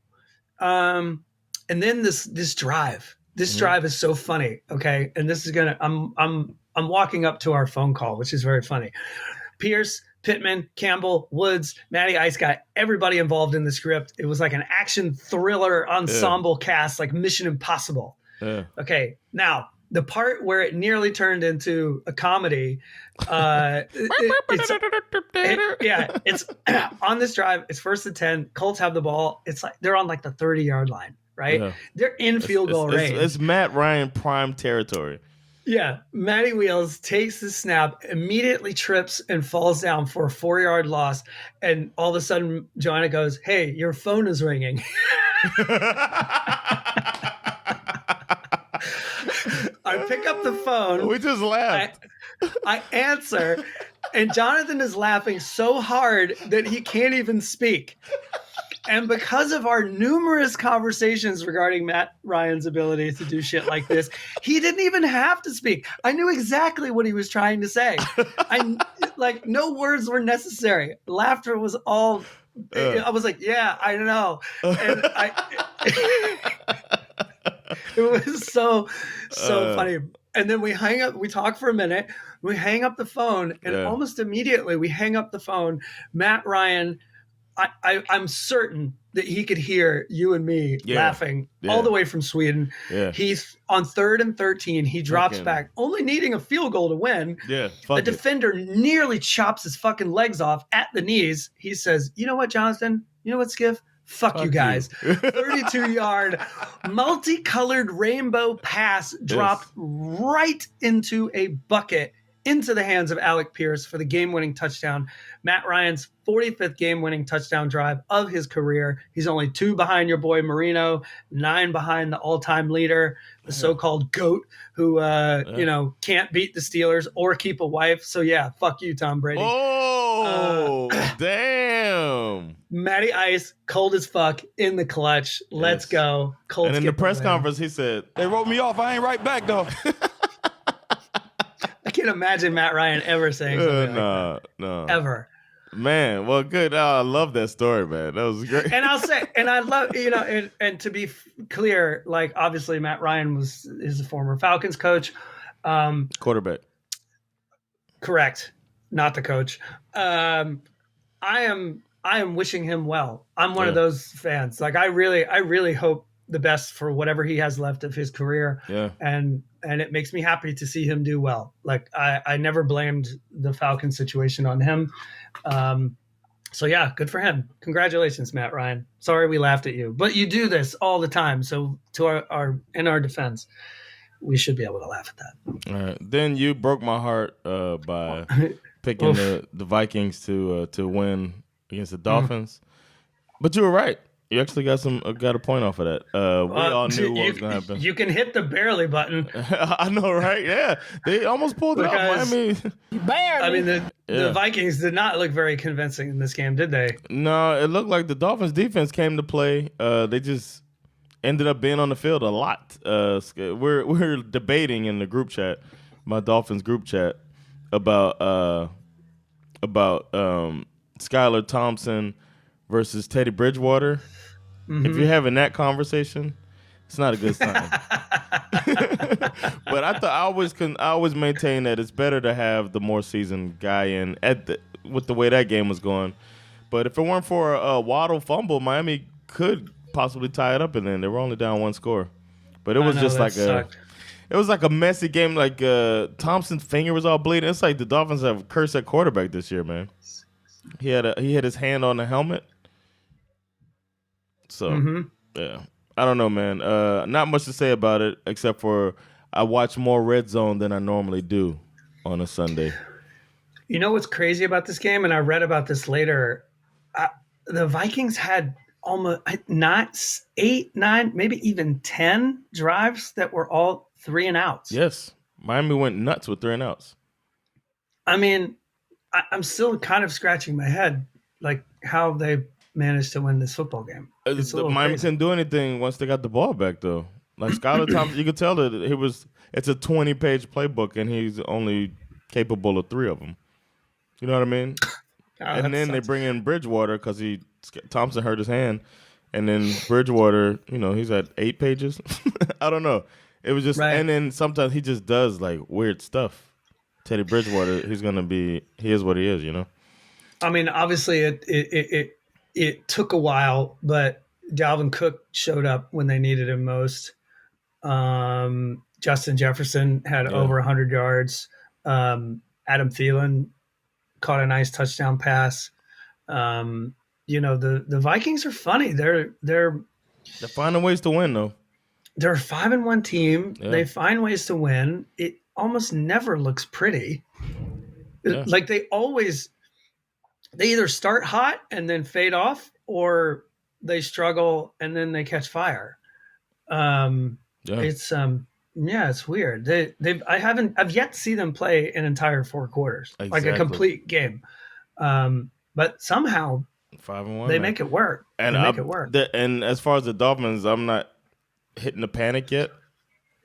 And then this drive. This drive is so funny, okay? And this is I'm walking up to our phone call, which is very funny. Pierce, Pittman, Campbell, Woods, Matty Ice got everybody involved in the script. It was like an action thriller ensemble cast, like Mission Impossible. Yeah. Okay, now the part where it nearly turned into a comedy, it's on this drive. It's 1st and 10. Colts have the ball. It's like they're on like the 30-yard line, right? Yeah. They're in field goal range. It's Matt Ryan prime territory. Yeah, Matty Wheels takes the snap, immediately trips and falls down for a 4-yard loss. And all of a sudden, Joanna goes, "Hey, your phone is ringing." I pick up the phone. We just laughed. I answer, and Jonathan is laughing so hard that he can't even speak. And because of our numerous conversations regarding Matt Ryan's ability to do shit like this, he didn't even have to speak. I knew exactly what he was trying to say. No words were necessary. Laughter was all. I was like, "Yeah, I know," and it was so funny. And then we hang up. We talk for a minute. We hang up the phone, and almost immediately we hang up the phone. Matt Ryan. I'm certain that he could hear you and me laughing all the way from Sweden. Yeah. He's on 3rd and 13. He drops back, only needing a field goal to win. Yeah, the defender nearly chops his fucking legs off at the knees. He says, "You know what, Jonathan? You know what, Schif? Fuck you guys." 32-yard multicolored rainbow pass dropped right into a bucket into the hands of Alec Pierce for the game-winning touchdown. Matt Ryan's 45th game-winning touchdown drive of his career. He's only 2 behind your boy Marino, 9 behind the all-time leader, the so-called GOAT, who can't beat the Steelers or keep a wife. So yeah, fuck you, Tom Brady. Oh, damn. Matty Ice, cold as fuck, in the clutch. Let's go. Colts. And in the press conference, he said, "They wrote me off. I ain't right back though." I can't imagine Matt Ryan ever saying something like that. No. Ever. Man, well, good. I love that story, man. That was great. And I'll say, and I love, and to be clear, like, obviously Matt Ryan is a former Falcons coach. Quarterback. Correct. Not the coach. I am wishing him well. I'm one of those fans. Like, I really hope the best for whatever he has left of his career. Yeah. And it makes me happy to see him do well. Like, I never blamed the Falcon situation on him. So yeah, good for him. Congratulations, Matt Ryan. Sorry we laughed at you, but you do this all the time. So to our defense, we should be able to laugh at that. All right. Then you broke my heart by picking the Vikings to win against the Dolphins. But you were right. You actually got a point off of that. We all knew what was going to happen. You can hit the barely button. I know, right? Yeah, they almost pulled it off. Barely. The Vikings did not look very convincing in this game, did they? No, it looked like the Dolphins defense came to play. They just ended up being on the field a lot. We're debating in the group chat, my Dolphins group chat, about Skylar Thompson versus Teddy Bridgewater. Mm-hmm. If you're having that conversation, it's not a good sign. But I always maintain that it's better to have the more seasoned guy in with the way that game was going. But if it weren't for a Waddle fumble, Miami could possibly tie it up, and then they were only down 1 score. But it was it was like a messy game. Like Thompson's finger was all bleeding. It's like the Dolphins have cursed at quarterback this year, man. He had his hand on the helmet. So, yeah. I don't know, man. Not much to say about it, except for I watch more Red Zone than I normally do on a Sunday. You know what's crazy about this game? And I read about this later. The Vikings had almost 8, 9, maybe even 10 drives that were all 3 and outs. Yes. Miami went nuts with 3 and outs. I mean, I'm still kind of scratching my head, like how they managed to win this football game. Miami couldn't do anything once they got the ball back, though. Like Skylar Thompson, you could tell that it's a 20-page playbook, and he's only capable of 3 of them. You know what I mean? And then they bring in Bridgewater because Thompson hurt his hand, and then Bridgewater, he's at 8 pages. I don't know. It was just, and then sometimes he just does like weird stuff. Teddy Bridgewater, he is what he is, I mean, obviously it took a while, but Dalvin Cook showed up when they needed him most. Josh Justin Jefferson had over 100 yards. Adam Thielen caught a nice touchdown pass. The Vikings are funny. They're finding ways to win, though. They're a 5-1 team. Yeah. They find ways to win. It almost never looks pretty. Yeah. Like they either start hot and then fade off, or they struggle and then they catch fire. It's weird. I've yet to see them play an entire 4 quarters, like a complete game. But somehow 5-1, they make it work. And and as far as the Dolphins, I'm not hitting the panic yet.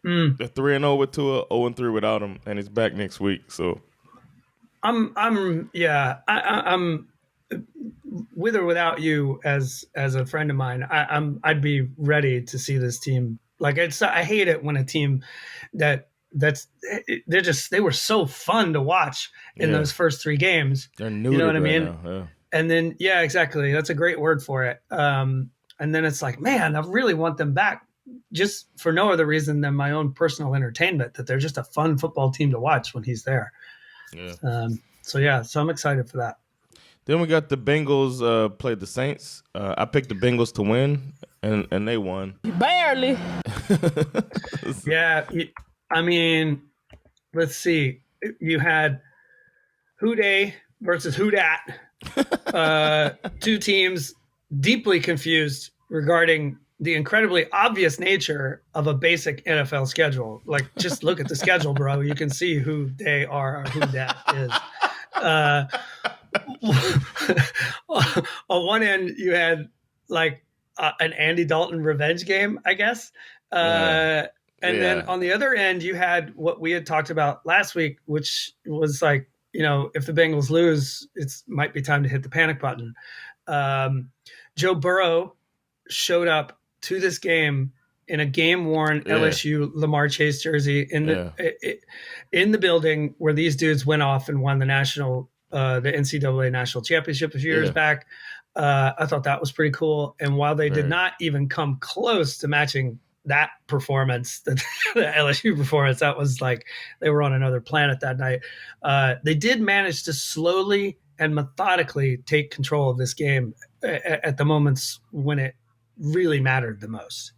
They're 3-0 with Tua, 0-3 without him, and he's back next week. So I'm with or without you as a friend of mine. I'd be ready to see this team. Like I hate it when a team they were so fun to watch in those first 3 games. They're new. You know what I mean? Now. Yeah. And then exactly. That's a great word for it. And then it's like, man, I really want them back, just for no other reason than my own personal entertainment. That they're just a fun football team to watch when he's there. Yeah. So I'm excited for that. Then we got the Bengals played the Saints. I picked the Bengals to win, and they won. Barely. Yeah. I mean, let's see. You had Who Dey versus Who Dat. 2 teams deeply confused regarding the incredibly obvious nature of a basic NFL schedule. Like, just look at the schedule, bro. You can see who they are or who that is. On one end, you had like an Andy Dalton revenge game, I guess. And then on the other end, you had what we had talked about last week, which was like, if the Bengals lose, it might be time to hit the panic button. Joe Burrow showed up to this game in a game-worn LSU Lamar Chase jersey in the building where these dudes went off and won the NCAA national championship a few years back. I thought that was pretty cool. And while they did not even come close to matching that performance, the LSU performance, that was like they were on another planet that night. They did manage to slowly and methodically take control of this game at the moments when it really mattered the most.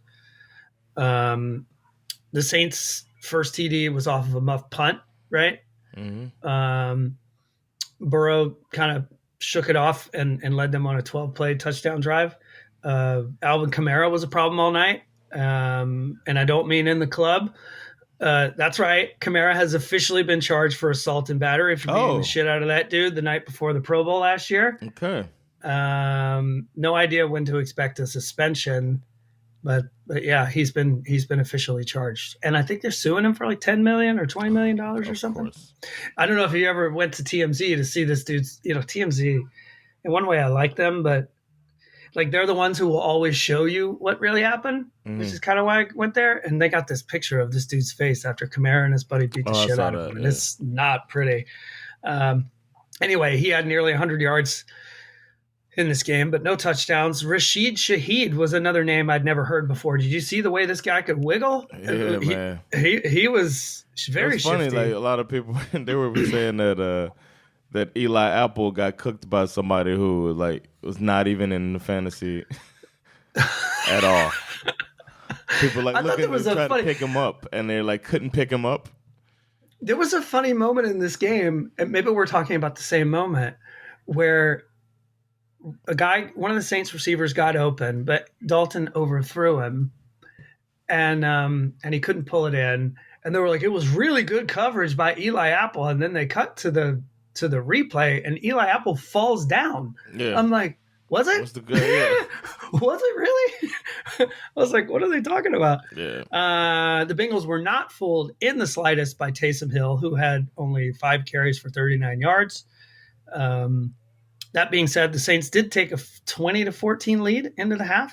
The Saints' first TD was off of a muff punt, right? Mm-hmm. Burrow kind of shook it off and led them on a 12-play touchdown drive. Alvin Kamara was a problem all night. And I don't mean in the club. That's right. Kamara has officially been charged for assault and battery for beating the shit out of that dude the night before the Pro Bowl last year. Okay. No idea when to expect a suspension, but yeah, he's been officially charged, and I think they're suing him for like $10 million or $20 million or something. I don't know if you ever went to TMZ to see this dude's. TMZ. In one way, I like them, but like they're the ones who will always show you what really happened, which is kind of why I went there. And they got this picture of this dude's face after Kamara and his buddy beat the shit out of him, and it's not pretty. Anyway, he had nearly 100 yards in this game, but no touchdowns. Rashid Shaheed was another name I'd never heard before. Did you see the way this guy could wiggle? Yeah, man. He was very funny. shifty. Like a lot of people, they were saying that Eli Apple got cooked by somebody who like was not even in the fantasy at all. People like looking and trying to pick him up, and they like couldn't pick him up. There was a funny moment in this game, and maybe we're talking about the same moment, where one of the Saints receivers got open, but Dalton overthrew him, and he couldn't pull it in. And they were like, it was really good coverage by Eli Apple. And then they cut to the replay, and Eli Apple falls down. Yeah. I'm like, was it? Was it really? I was like, what are they talking about? Yeah. The Bengals were not fooled in the slightest by Taysom Hill, who had only 5 carries for 39 yards. That being said, the Saints did take a 20-14 lead into the half,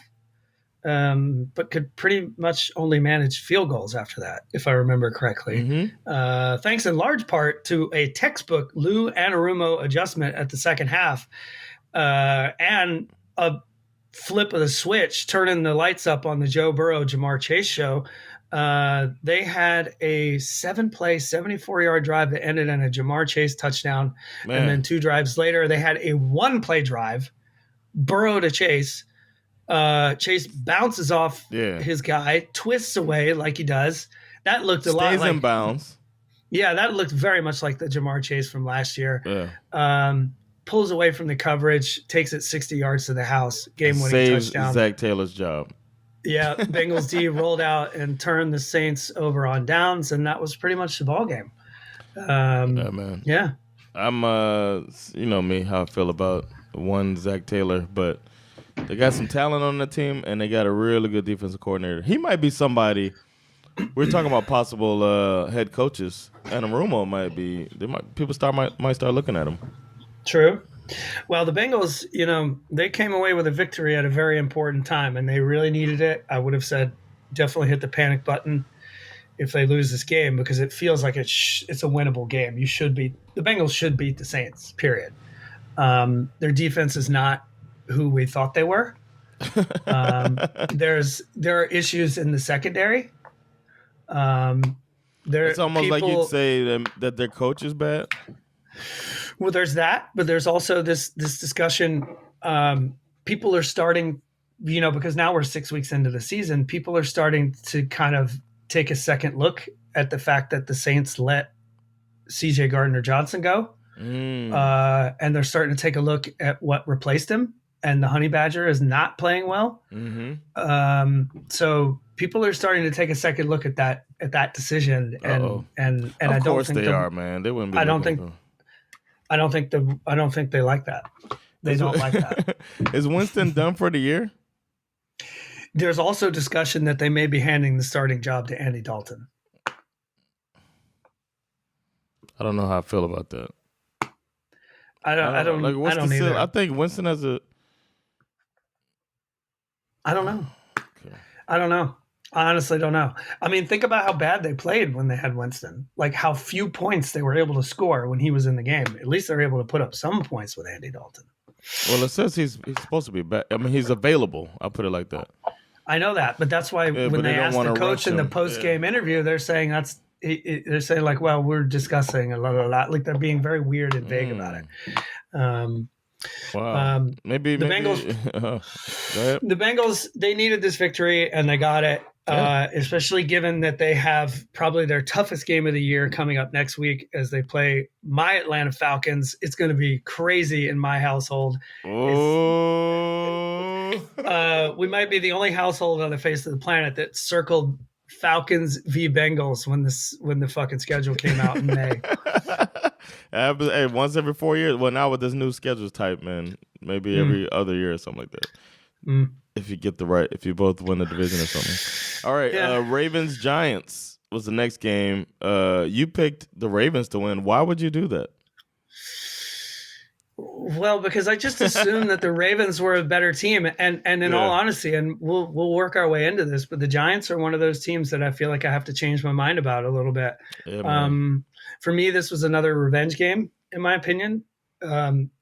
but could pretty much only manage field goals after that, if I remember correctly. Mm-hmm. Thanks in large part to a textbook Lou Anarumo adjustment at the second half, and a flip of the switch, turning the lights up on the Joe Burrow, Jamar Chase show. They had a 7-play, 74-yard drive that ended in a Jamar Chase touchdown. Man. And then 2 drives later, they had a 1-play drive, Burrow to Chase. Chase bounces off his guy, twists away like he does. That looked a lot like... Stays in bounds. Yeah, that looked very much like the Jamar Chase from last year. Yeah. Pulls away from the coverage, takes it 60 yards to the house, game-winning Saves touchdown. Zach Taylor's job. Yeah, Bengals D rolled out and turned the Saints over on downs, and that was pretty much the ball game. Yeah, man. Yeah. I'm, you know me, how I feel about one Zach Taylor, but they got some talent on the team, and they got a really good defensive coordinator. He might be somebody. We're talking about possible head coaches. Anarumo might be. People might start looking at him. True. Well, the Bengals, you know, they came away with a victory at a very important time, and they really needed it. I would have said definitely hit the panic button if they lose this game, because it feels like it's a winnable game. The Bengals should beat the Saints, period. Their defense is not who we thought they were. There are issues in the secondary. It's almost like you'd say that their coach is bad. Well, there's that, but there's also this discussion. People are starting, you know, because now we're 6 weeks into the season, people are starting to kind of take a second look at the fact that the Saints let CJ Gardner-Johnson go. And they're starting to take a look at what replaced him. And the Honey Badger is not playing well. So people are starting to take a second look at that decision. And I don't think they are, man. They wouldn't be. I don't think they like that. They don't like that. Is Winston done for the year? There's also discussion that they may be handing the starting job to Andy Dalton. I don't know how I feel about that. I don't either. I think Winston has a. I don't know. Okay. I don't know. I honestly don't know. I mean, think about how bad they played when they had Winston. Like how few points they were able to score when he was in the game. At least they're able to put up some points with Andy Dalton. Well, it says he's supposed to be back. I mean, he's available. I'll put it like that. I know that, but that's why when they asked the coach in the post-game interview, they're saying they're saying like, well, we're discussing a lot. Like they're being very weird and vague about it. Wow. Maybe Bengals. The Bengals, they needed this victory and they got it. Especially given that they have probably their toughest game of the year coming up next week as they play my Atlanta Falcons. It's going to be crazy in my household. We might be the only household on the face of the planet that circled Falcons v. Bengals when the fucking schedule came out in May. Hey, once every 4 years. Well, now with this new schedule type, man, maybe every other year or something like that. If you both win the division or something. All right, Ravens Giants was the next game. You picked the Ravens to win. Why would you do that? Well, because I just assumed that the Ravens were a better team, and in all honesty, and we'll work our way into this, but the Giants are one of those teams that I feel like I have to change my mind about a little bit. For me, this was another revenge game, in my opinion.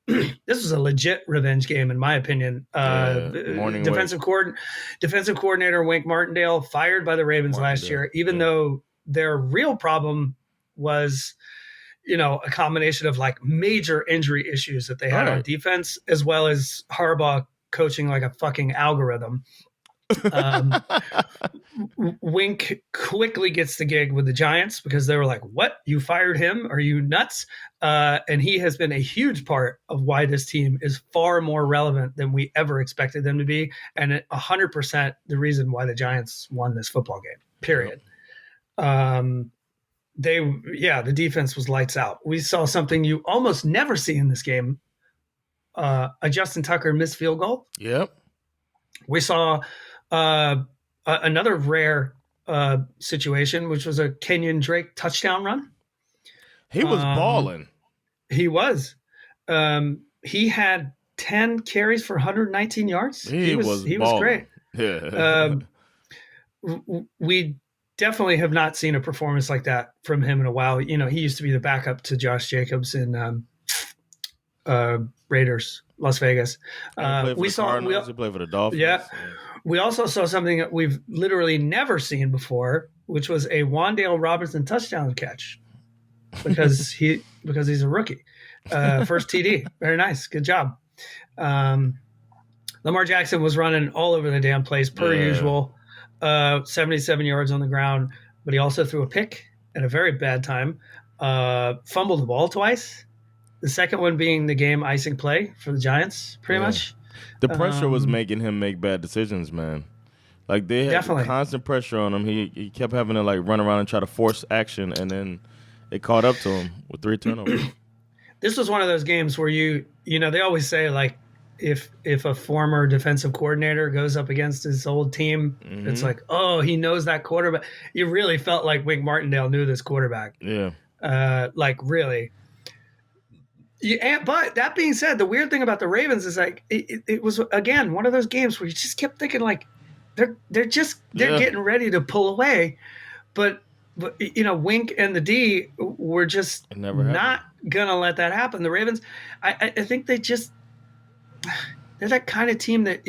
This was a legit revenge game, in my opinion. Defensive coordinator Wink Martindale fired by the Ravens last year, even though their real problem was, you know, a combination of like major injury issues that they had on defense, as well as Harbaugh coaching like a fucking algorithm. Wink quickly gets the gig with the Giants because they were like, what? You fired him? Are you nuts? And he has been a huge part of why this team is far more relevant than we ever expected them to be. And 100% the reason why the Giants won this football game, period. The defense was lights out. We saw something you almost never see in this game. A Justin Tucker missed field goal. Yep. We saw another rare situation, which was a Kenyon Drake touchdown run. He was balling. He was. He had 10 carries for 119 yards. He was great. Yeah. We definitely have not seen a performance like that from him in a while. You know, he used to be the backup to Josh Jacobs in Raiders, Las Vegas. He played for the Cardinals. He played for the Dolphins. Yeah. We also saw something that we've literally never seen before, which was a Wan'Dale Robinson touchdown catch because he's a rookie. First TD. Very nice. Good job. Lamar Jackson was running all over the damn place per usual. 77 yards on the ground, but he also threw a pick at a very bad time. Fumbled the ball twice. The second one being the game icing play for the Giants, pretty much. The pressure was making him make bad decisions, man. Like they had constant pressure on him. He kept having to like run around and try to force action, and then it caught up to him with 3 turnovers. This was one of those games where you know they always say like if a former defensive coordinator goes up against his old team, it's like, oh, he knows that quarterback. You really felt like Wink Martindale knew this quarterback. Yeah. Like really. Yeah, but that being said, the weird thing about the Ravens is like it was again one of those games where you just kept thinking like they're getting ready to pull away, but you know Wink and the D were just not gonna let that happen. The Ravens, I think they're that kind of team that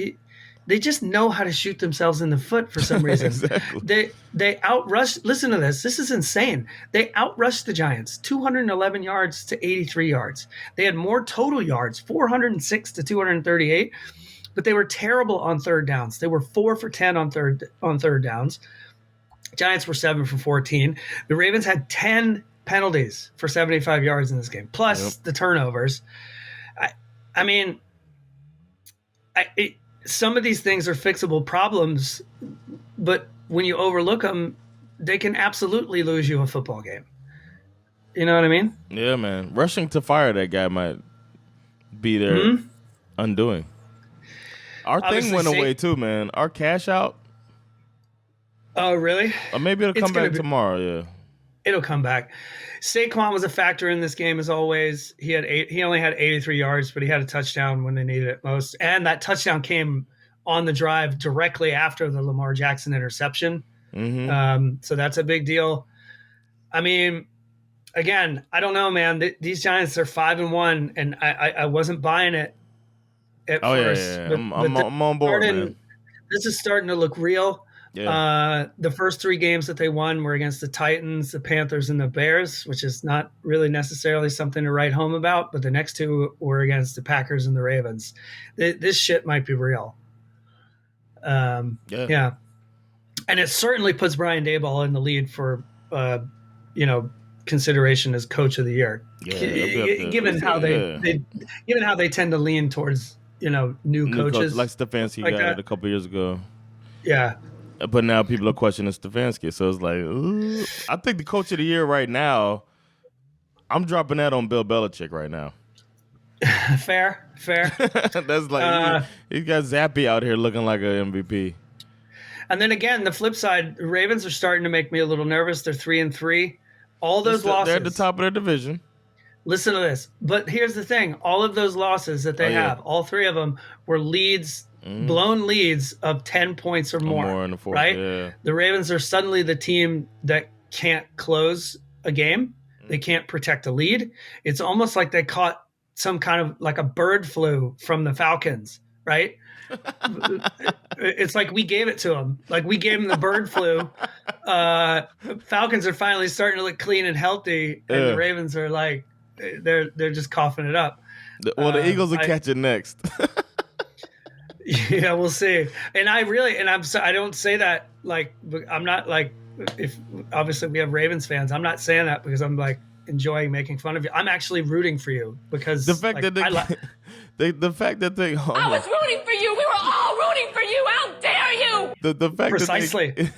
they just know how to shoot themselves in the foot for some reason. Exactly. They outrushed. Listen to this. This is insane. They outrushed the Giants 211 yards to 83 yards. They had more total yards, 406 to 238, but they were terrible on third downs. They were 4 for 10 on third downs. Giants were 7 for 14. The Ravens had 10 penalties for 75 yards in this game, plus the turnovers. I mean, some of these things are fixable problems, but when you overlook them, they can absolutely lose you a football game. You know what I mean? Yeah, man. Rushing to fire that guy might be their undoing. Our thing went away too, man. Our cash out. Oh, really? Or maybe it'll come back tomorrow, yeah. It'll come back. Saquon was a factor in this game as always. He only had 83 yards, but he had a touchdown when they needed it most. And that touchdown came on the drive directly after the Lamar Jackson interception. So that's a big deal. I mean, again, I don't know, man. These Giants are 5-1, and I wasn't buying it at first. Yeah. I'm on board, man. This is starting to look real. Yeah. The first 3 games that they won were against the Titans, the Panthers, and the Bears, which is not really necessarily something to write home about. But the next 2 were against the Packers and the Ravens. This shit might be real. Yeah. And it certainly puts Brian Daboll in the lead for, consideration as coach of the year. Given how they tend to lean towards, new coaches. Like Stefanski got it a couple years ago. Yeah. But now people are questioning Stefanski, so it's like, ooh. I think the coach of the year right now, I'm dropping that on Bill Belichick right now. Fair. That's like he's got Zappy out here looking like an MVP. And then again, the flip side, the Ravens are starting to make me a little nervous. They're 3-3. All those losses. They're at the top of their division. Listen to this. But here's the thing: all of those losses that they have, all 3 of them were leads. Blown leads of 10 points or more in the fourth, right? Yeah. The Ravens are suddenly the team that can't close a game. They can't protect a lead. It's almost like they caught some kind of like a bird flu from the Falcons, right? It's like we gave it to them. Like we gave them the bird flu. Falcons are finally starting to look clean and healthy, and the Ravens are like they're just coughing it up. The Eagles will catch it next. Yeah, we'll see. And I don't say that like I'm not like if obviously we have Ravens fans. I'm not saying that because I'm like enjoying making fun of you. I'm actually rooting for you because the fact that the fact that they I was rooting for you. We were all rooting for you. How dare you? The fact precisely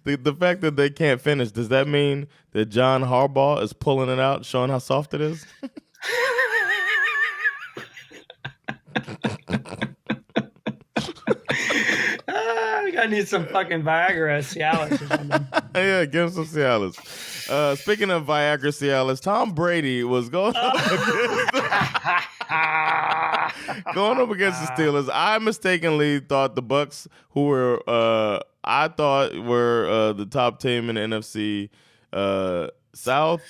the fact that they can't finish, does that mean that John Harbaugh is pulling it out, showing how soft it is? I need some fucking Viagra Cialis or something. Yeah, give him some Cialis. Speaking of Viagra Cialis, Tom Brady was going up against the Steelers. I mistakenly thought the Bucs, who were the top team in the NFC South.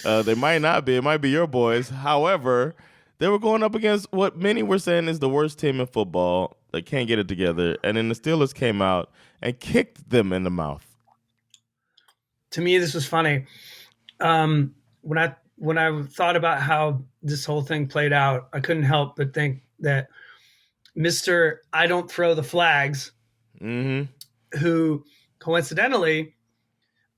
They might not be. It might be your boys. However, They were going up against what many were saying is the worst team in football. They can't get it together. And then the Steelers came out and kicked them in the mouth. To me, this was funny. When I thought about how this whole thing played out, I couldn't help but think that Mr. I don't throw the flags, who coincidentally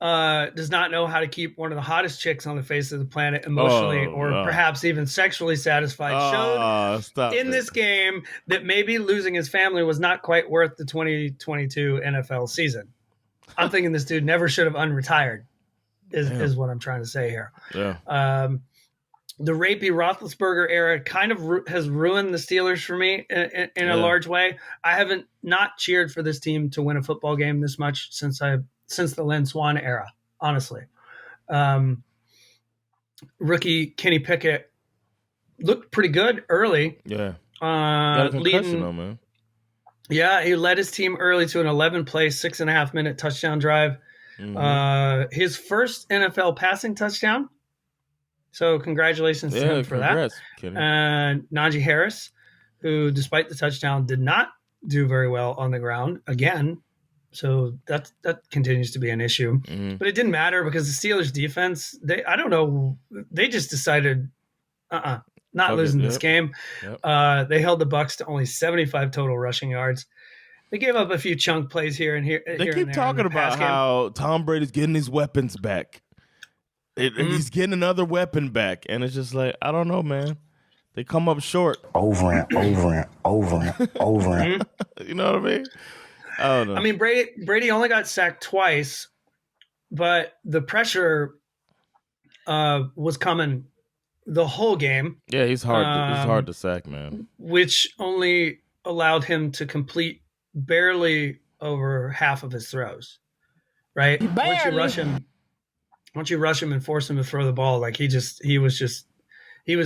does not know how to keep one of the hottest chicks on the face of the planet emotionally perhaps even sexually satisfied, showed in this game that maybe losing his family was not quite worth the 2022 NFL season. I'm thinking this dude never should have unretired is what I'm trying to say here. Yeah. The rapey Roethlisberger era kind of has ruined the Steelers for me in a large way. I haven't not cheered for this team to win a football game this much since the Lynn Swann era, honestly. Rookie Kenny Pickett looked pretty good early. Yeah. Got a concussion though, man. Yeah, he led his team early to an 11-play, 6.5-minute touchdown drive. His first NFL passing touchdown. So congratulations to him for that. And Najee Harris, who despite the touchdown did not do very well on the ground again. So that continues to be an issue. But it didn't matter because the Steelers defense, they just decided not losing this game. Yep. They held the Bucs to only 75 total rushing yards. They gave up a few chunk plays here and here. They keep talking about how Tom Brady's getting his weapons back. He's getting another weapon back. And it's just like, I don't know, man. They come up short. Over and over and over and over and. You know what I mean? I don't know. I mean, Brady only got sacked twice, but the pressure was coming the whole game. Yeah, he's hard to sack, man. Which only allowed him to complete barely over half of his throws. Right? Once you rush him and force him to throw the ball, like he was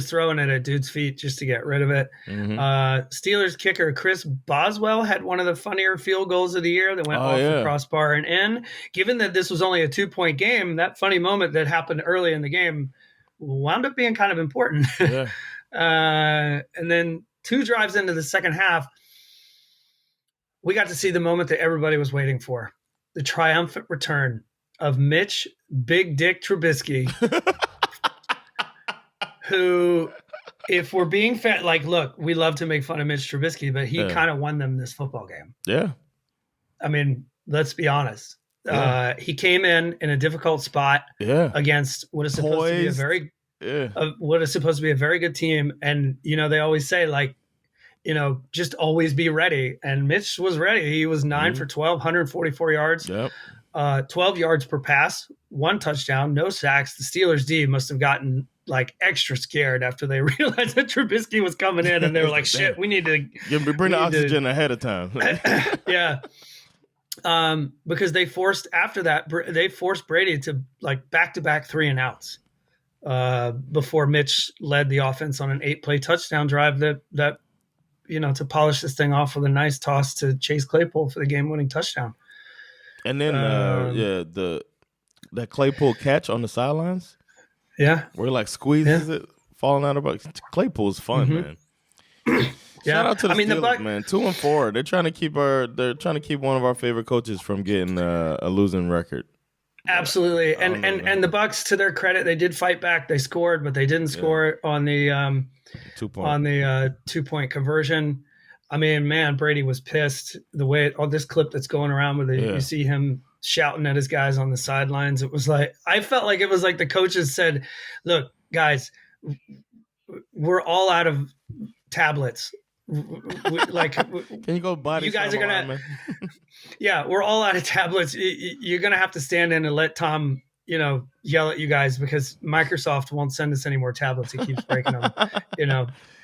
throwing it at dude's feet just to get rid of it. Steelers kicker Chris Boswell had one of the funnier field goals of the year that went off the crossbar and in. Given that this was only a 2-point game, that funny moment that happened early in the game wound up being kind of important. Yeah. And then 2 drives into the second half, we got to see the moment that everybody was waiting for. The triumphant return of Mitch Big Dick Trubisky. Who, if we're being fair, look, we love to make fun of Mitch Trubisky, but he kind of won them this football game. Yeah. I mean, let's be honest. Yeah. He came in a difficult spot against what is supposed to be a very good team. And, they always say, just always be ready. And Mitch was ready. He was 9 for 12, 144 yards. Yep. 12 yards per pass, 1 touchdown, no sacks. The Steelers D must have gotten extra scared after they realized that Trubisky was coming in, and they were like, "Shit, we need to bring the oxygen ahead of time." Yeah, because they forced Brady to back-to-back 3-and-outs before Mitch led the offense on an 8-play touchdown drive that to polish this thing off with a nice toss to Chase Claypool for the game-winning touchdown. And then that Claypool catch on the sidelines. Yeah, where squeezes it, falling out of the box. Claypool's fun, man. Shout out to the Steelers, man. 2-4. They're trying to keep one of our favorite coaches from getting a losing record. Absolutely, and the Bucs, to their credit, they did fight back. They scored, but they didn't score on the 2-point conversion. I mean, man, Brady was pissed. The way this clip that's going around with it, you see him shouting at his guys on the sidelines. It was I felt like it was like the coaches said, "Look, guys, we're all out of tablets. Can you go buy? You guys are gonna, yeah, we're all out of tablets. You're gonna have to stand in and let Tom, yell at you guys because Microsoft won't send us any more tablets. He keeps breaking them.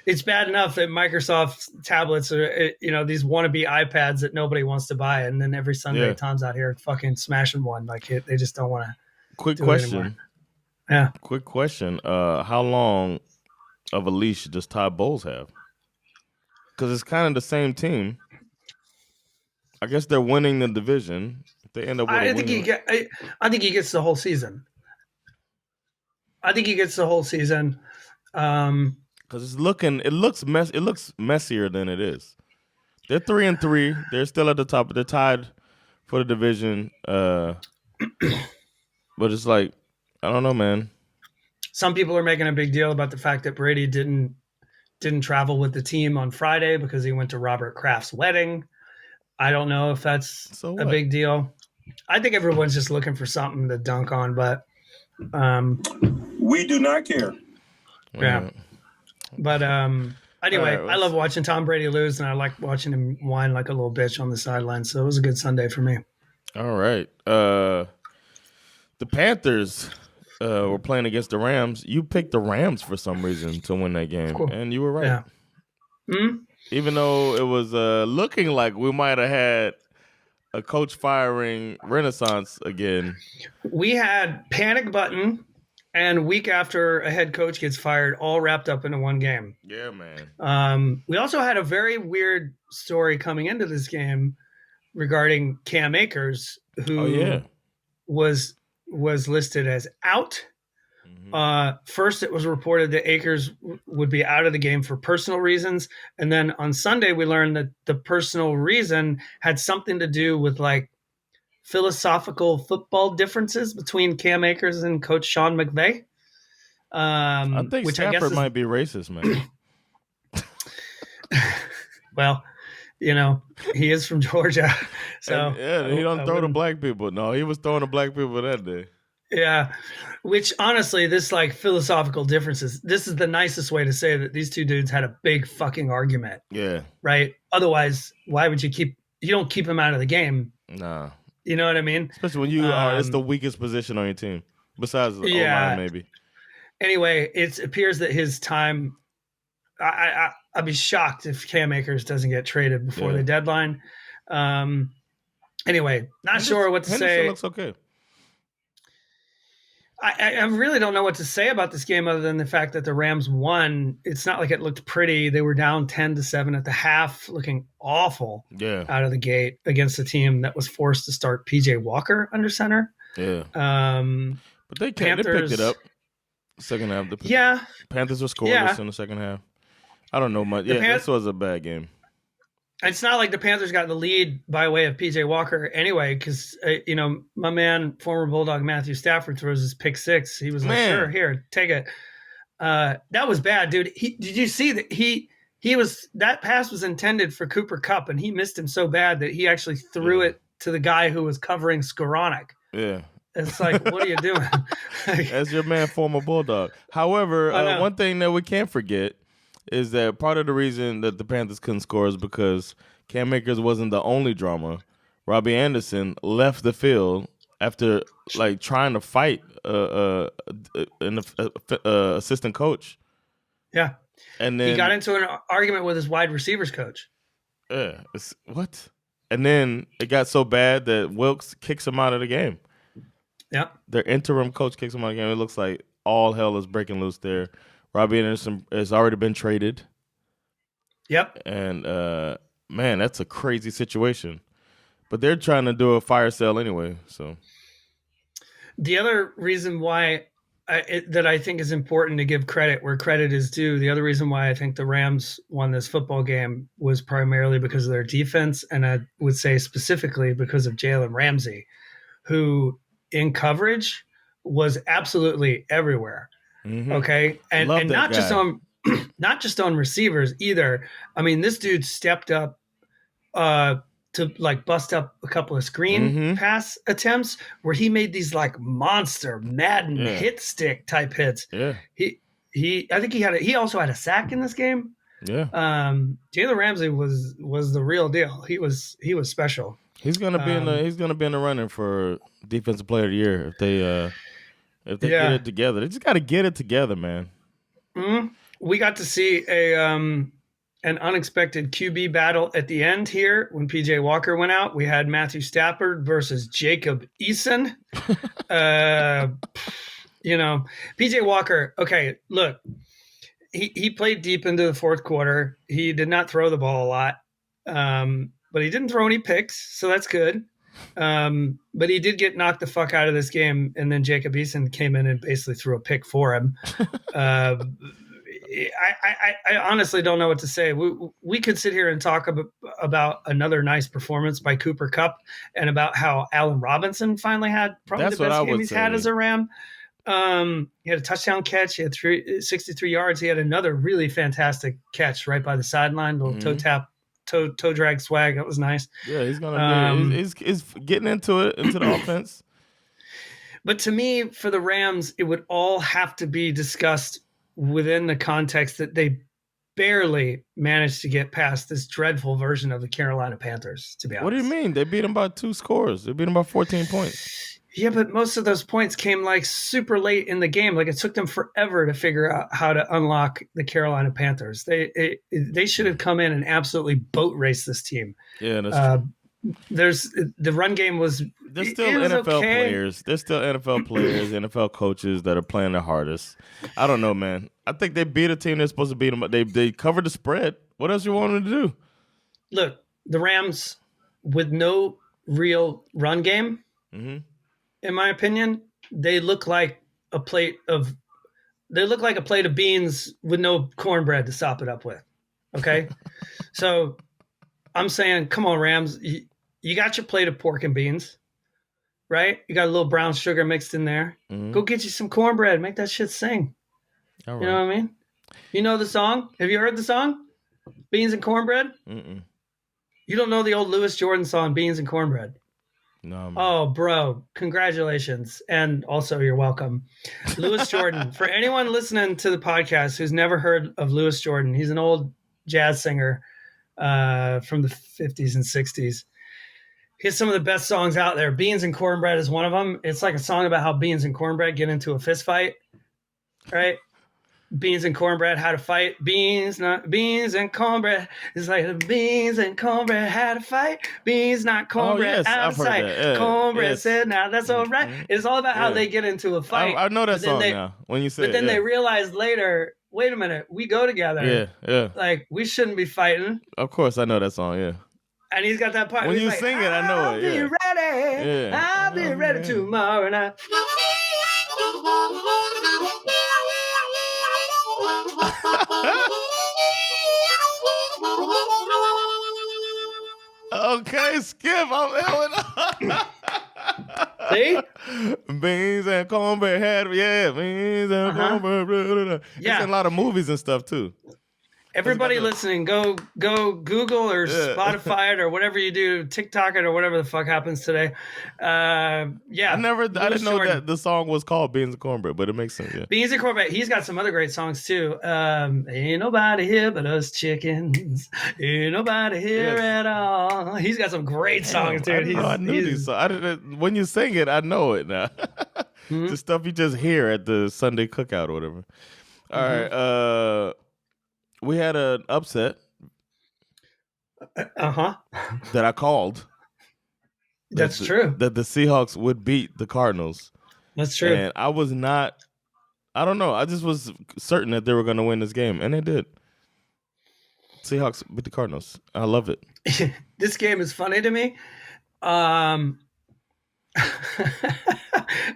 It's bad enough that Microsoft tablets are, these wannabe iPads that nobody wants to buy. And then every Sunday, Tom's out here fucking smashing one. They just don't want to. Quick question. Yeah. Quick question. How long of a leash does Todd Bowles have? Because it's kind of the same team. I guess they're winning the division. If they end up with I think he gets the whole season. Because it looks messier than it is. They're 3-3. They're still at the top. They're tied for the division. But it's like, I don't know, man. Some people are making a big deal about the fact that Brady didn't travel with the team on Friday because he went to Robert Kraft's wedding. I don't know if that's a big deal. I think everyone's just looking for something to dunk on, but we do not care. Yeah. But anyway, right, I love watching Tom Brady lose, and I like watching him whine like a little bitch on the sideline. So it was a good Sunday for me. All right. The Panthers were playing against the Rams. You picked the Rams for some reason to win that game, and you were right. Yeah. Mm-hmm. Even though it was looking like we might have had a coach firing renaissance again. We had panic button and week after a head coach gets fired, all wrapped up into one game. Yeah, man. We also had a very weird story coming into this game regarding Cam Akers, who was listed as out. First, it was reported that Akers would be out of the game for personal reasons. And then on Sunday, we learned that the personal reason had something to do with like philosophical football differences between Cam Akers and Coach Sean McVay. I think Stafford might be racist, man. Well, he is from Georgia. So he don't throw to black people. No, he was throwing to black people that day. Yeah, which honestly, this like philosophical differences, this is the nicest way to say that these two dudes had a big fucking argument. Yeah. Right? Otherwise, why would you don't keep him out of the game? Nah. You know what I mean? Especially when you it's the weakest position on your team. Besides the O-line, maybe. Anyway, it appears that his time, I'd be shocked if Cam Akers doesn't get traded before the deadline. Anyway, not sure what to say. Looks okay. I really don't know what to say about this game other than the fact that the Rams won. It's not like it looked pretty. They were down 10-7 at the half, looking awful out of the gate against a team that was forced to start PJ Walker under center. Yeah. But they picked it up second half. Panthers were scoreless in the second half. I don't know much. This was a bad game. It's not like the Panthers got the lead by way of PJ Walker anyway, because my man, former Bulldog Matthew Stafford, throws his pick six. He was like, "Sure, here, take it." That was bad, dude. Did you see that that pass was intended for Cooper Kupp, and he missed him so bad that he actually threw it to the guy who was covering Skoranek. Yeah. It's like, what are you doing? As your man, former Bulldog. However, one thing that we can't forget is that part of the reason that the Panthers couldn't score is because Cam Akers wasn't the only drama. Robbie Anderson left the field after like trying to fight an assistant coach. Yeah, and then he got into an argument with his wide receivers coach. Yeah, what? And then it got so bad that Wilkes kicks him out of the game. Yep, their interim coach kicks him out of the game. It looks like all hell is breaking loose there. Robbie Anderson has already been traded. Yep. And, man, that's a crazy situation. But they're trying to do a fire sale anyway. So the other reason why that I think is important to give credit where credit is due, the other reason why I think the Rams won this football game was primarily because of their defense, and I would say specifically because of Jalen Ramsey, who in coverage was absolutely everywhere. Mm-hmm. Okay. And not just on receivers either. I mean, this dude stepped up to like bust up a couple of screen pass attempts where he made these like monster Madden hit stick type hits. Yeah. I think he also had a sack in this game. Yeah. Jalen Ramsey was the real deal. He was special. He's gonna be in the running for defensive player of the year if they get it together. They just got to get it together, man. Mm-hmm. We got to see an unexpected QB battle at the end here when PJ Walker went out. We had Matthew Stafford versus Jacob Eason. PJ Walker. Okay, look, he played deep into the fourth quarter. He did not throw the ball a lot, but he didn't throw any picks, so that's good. But he did get knocked the fuck out of this game, and then Jacob Eason came in and basically threw a pick for him. I honestly don't know what to say. We could sit here and talk about another nice performance by Cooper Kupp and about how Allen Robinson finally had probably the best game he's had as a Ram. He had a touchdown catch. He had 63 yards. He had another really fantastic catch right by the sideline, little toe tap, toe drag swag. That was nice. Yeah, he's gonna be. He's getting into the offense. But to me, for the Rams, it would all have to be discussed within the context that they barely managed to get past this dreadful version of the Carolina Panthers, to be honest. What do you mean? They beat them by 2 scores. They beat them by 14 points. Yeah, but most of those points came like super late in the game. Like it took them forever to figure out how to unlock the Carolina Panthers. They should have come in and absolutely boat race this team. Yeah, that's true. The run game was. There's still NFL players. There's still NFL players, NFL coaches that are playing their hardest. I don't know, man. I think they beat a team they're supposed to beat them, but they covered the spread. What else you want them to do? Look, the Rams with no real run game, in my opinion, they look like a plate of beans with no cornbread to sop it up with. Okay, so I'm saying, come on, Rams. You got your plate of pork and beans, right? You got a little brown sugar mixed in there. Go get you some cornbread. Make that shit sing. All right. You know what I mean? You know the song? Have you heard the song? Beans and Cornbread? Mm-mm. You don't know the old Louis Jordan song, Beans and Cornbread? No. Man. Oh, bro. Congratulations. And also, you're welcome. Louis Jordan. For anyone listening to the podcast who's never heard of Louis Jordan, he's an old jazz singer from the 50s and 60s. He has some of the best songs out there. Beans and Cornbread is one of them. It's like a song about how beans and cornbread get into a fist fight, right? Beans and cornbread, how to fight. Beans, not beans and cornbread. It's like the beans and cornbread, how to fight. Beans, not cornbread, out of sight. Yeah, cornbread said, now that's all right. It's all about how they get into a fight. I know that song now. When you say it. But then they realize later, wait a minute, we go together. Yeah. Like, we shouldn't be fighting. Of course, I know that song, yeah. And he's got that part. When you sing it, I know it. Yeah. I'll be ready tomorrow night. Okay, Schif, I'm Ellen. See? Beans and cornbread. Beans and cornbread. Yeah. It's in a lot of movies and stuff, too. Everybody listening, go Google or Spotify it or whatever you do, TikTok it or whatever the fuck happens today. I didn't know that the song was called Beans and Cornbread, but it makes sense. Yeah. Beans and Cornbread. He's got some other great songs too. Ain't nobody here but us chickens. Ain't nobody here at all. He's got some great songs, dude. I knew these songs. When you sing it, I know it now. The stuff you just hear at the Sunday cookout or whatever. All right. We had an upset. That I called. That's true. That the Seahawks would beat the Cardinals. That's true. And I was not. I don't know. I just was certain that they were going to win this game, and they did. Seahawks beat the Cardinals. I love it. This game is funny to me. I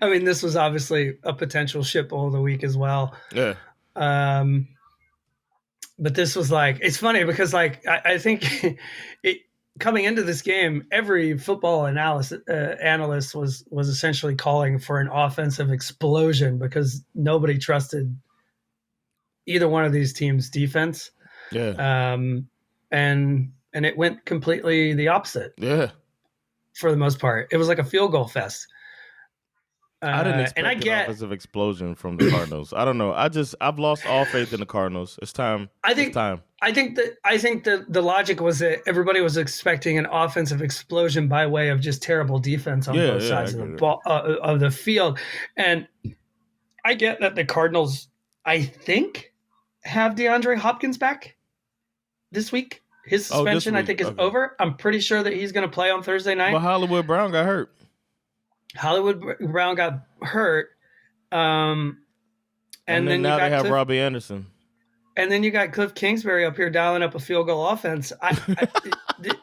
mean, this was obviously a potential shit bowl of the week as well. Yeah. But this was like, it's funny because like I think coming into this game, every football analyst was essentially calling for an offensive explosion because nobody trusted either one of these teams' defense. Yeah. And it went completely the opposite. Yeah. For the most part, it was like a field goal fest. I didn't expect an offensive explosion from the Cardinals. I don't know. I've lost all faith in the Cardinals. It's time. I think that the logic was that everybody was expecting an offensive explosion by way of just terrible defense on both sides of the ball of the field. And I get that the Cardinals, I think, have DeAndre Hopkins back this week. His suspension, I think, is over. I'm pretty sure that he's going to play on Thursday night. But Hollywood Brown got hurt. Hollywood Brown got hurt. And then now they have Robbie Anderson. And then you got Cliff Kingsbury up here dialing up a field goal offense.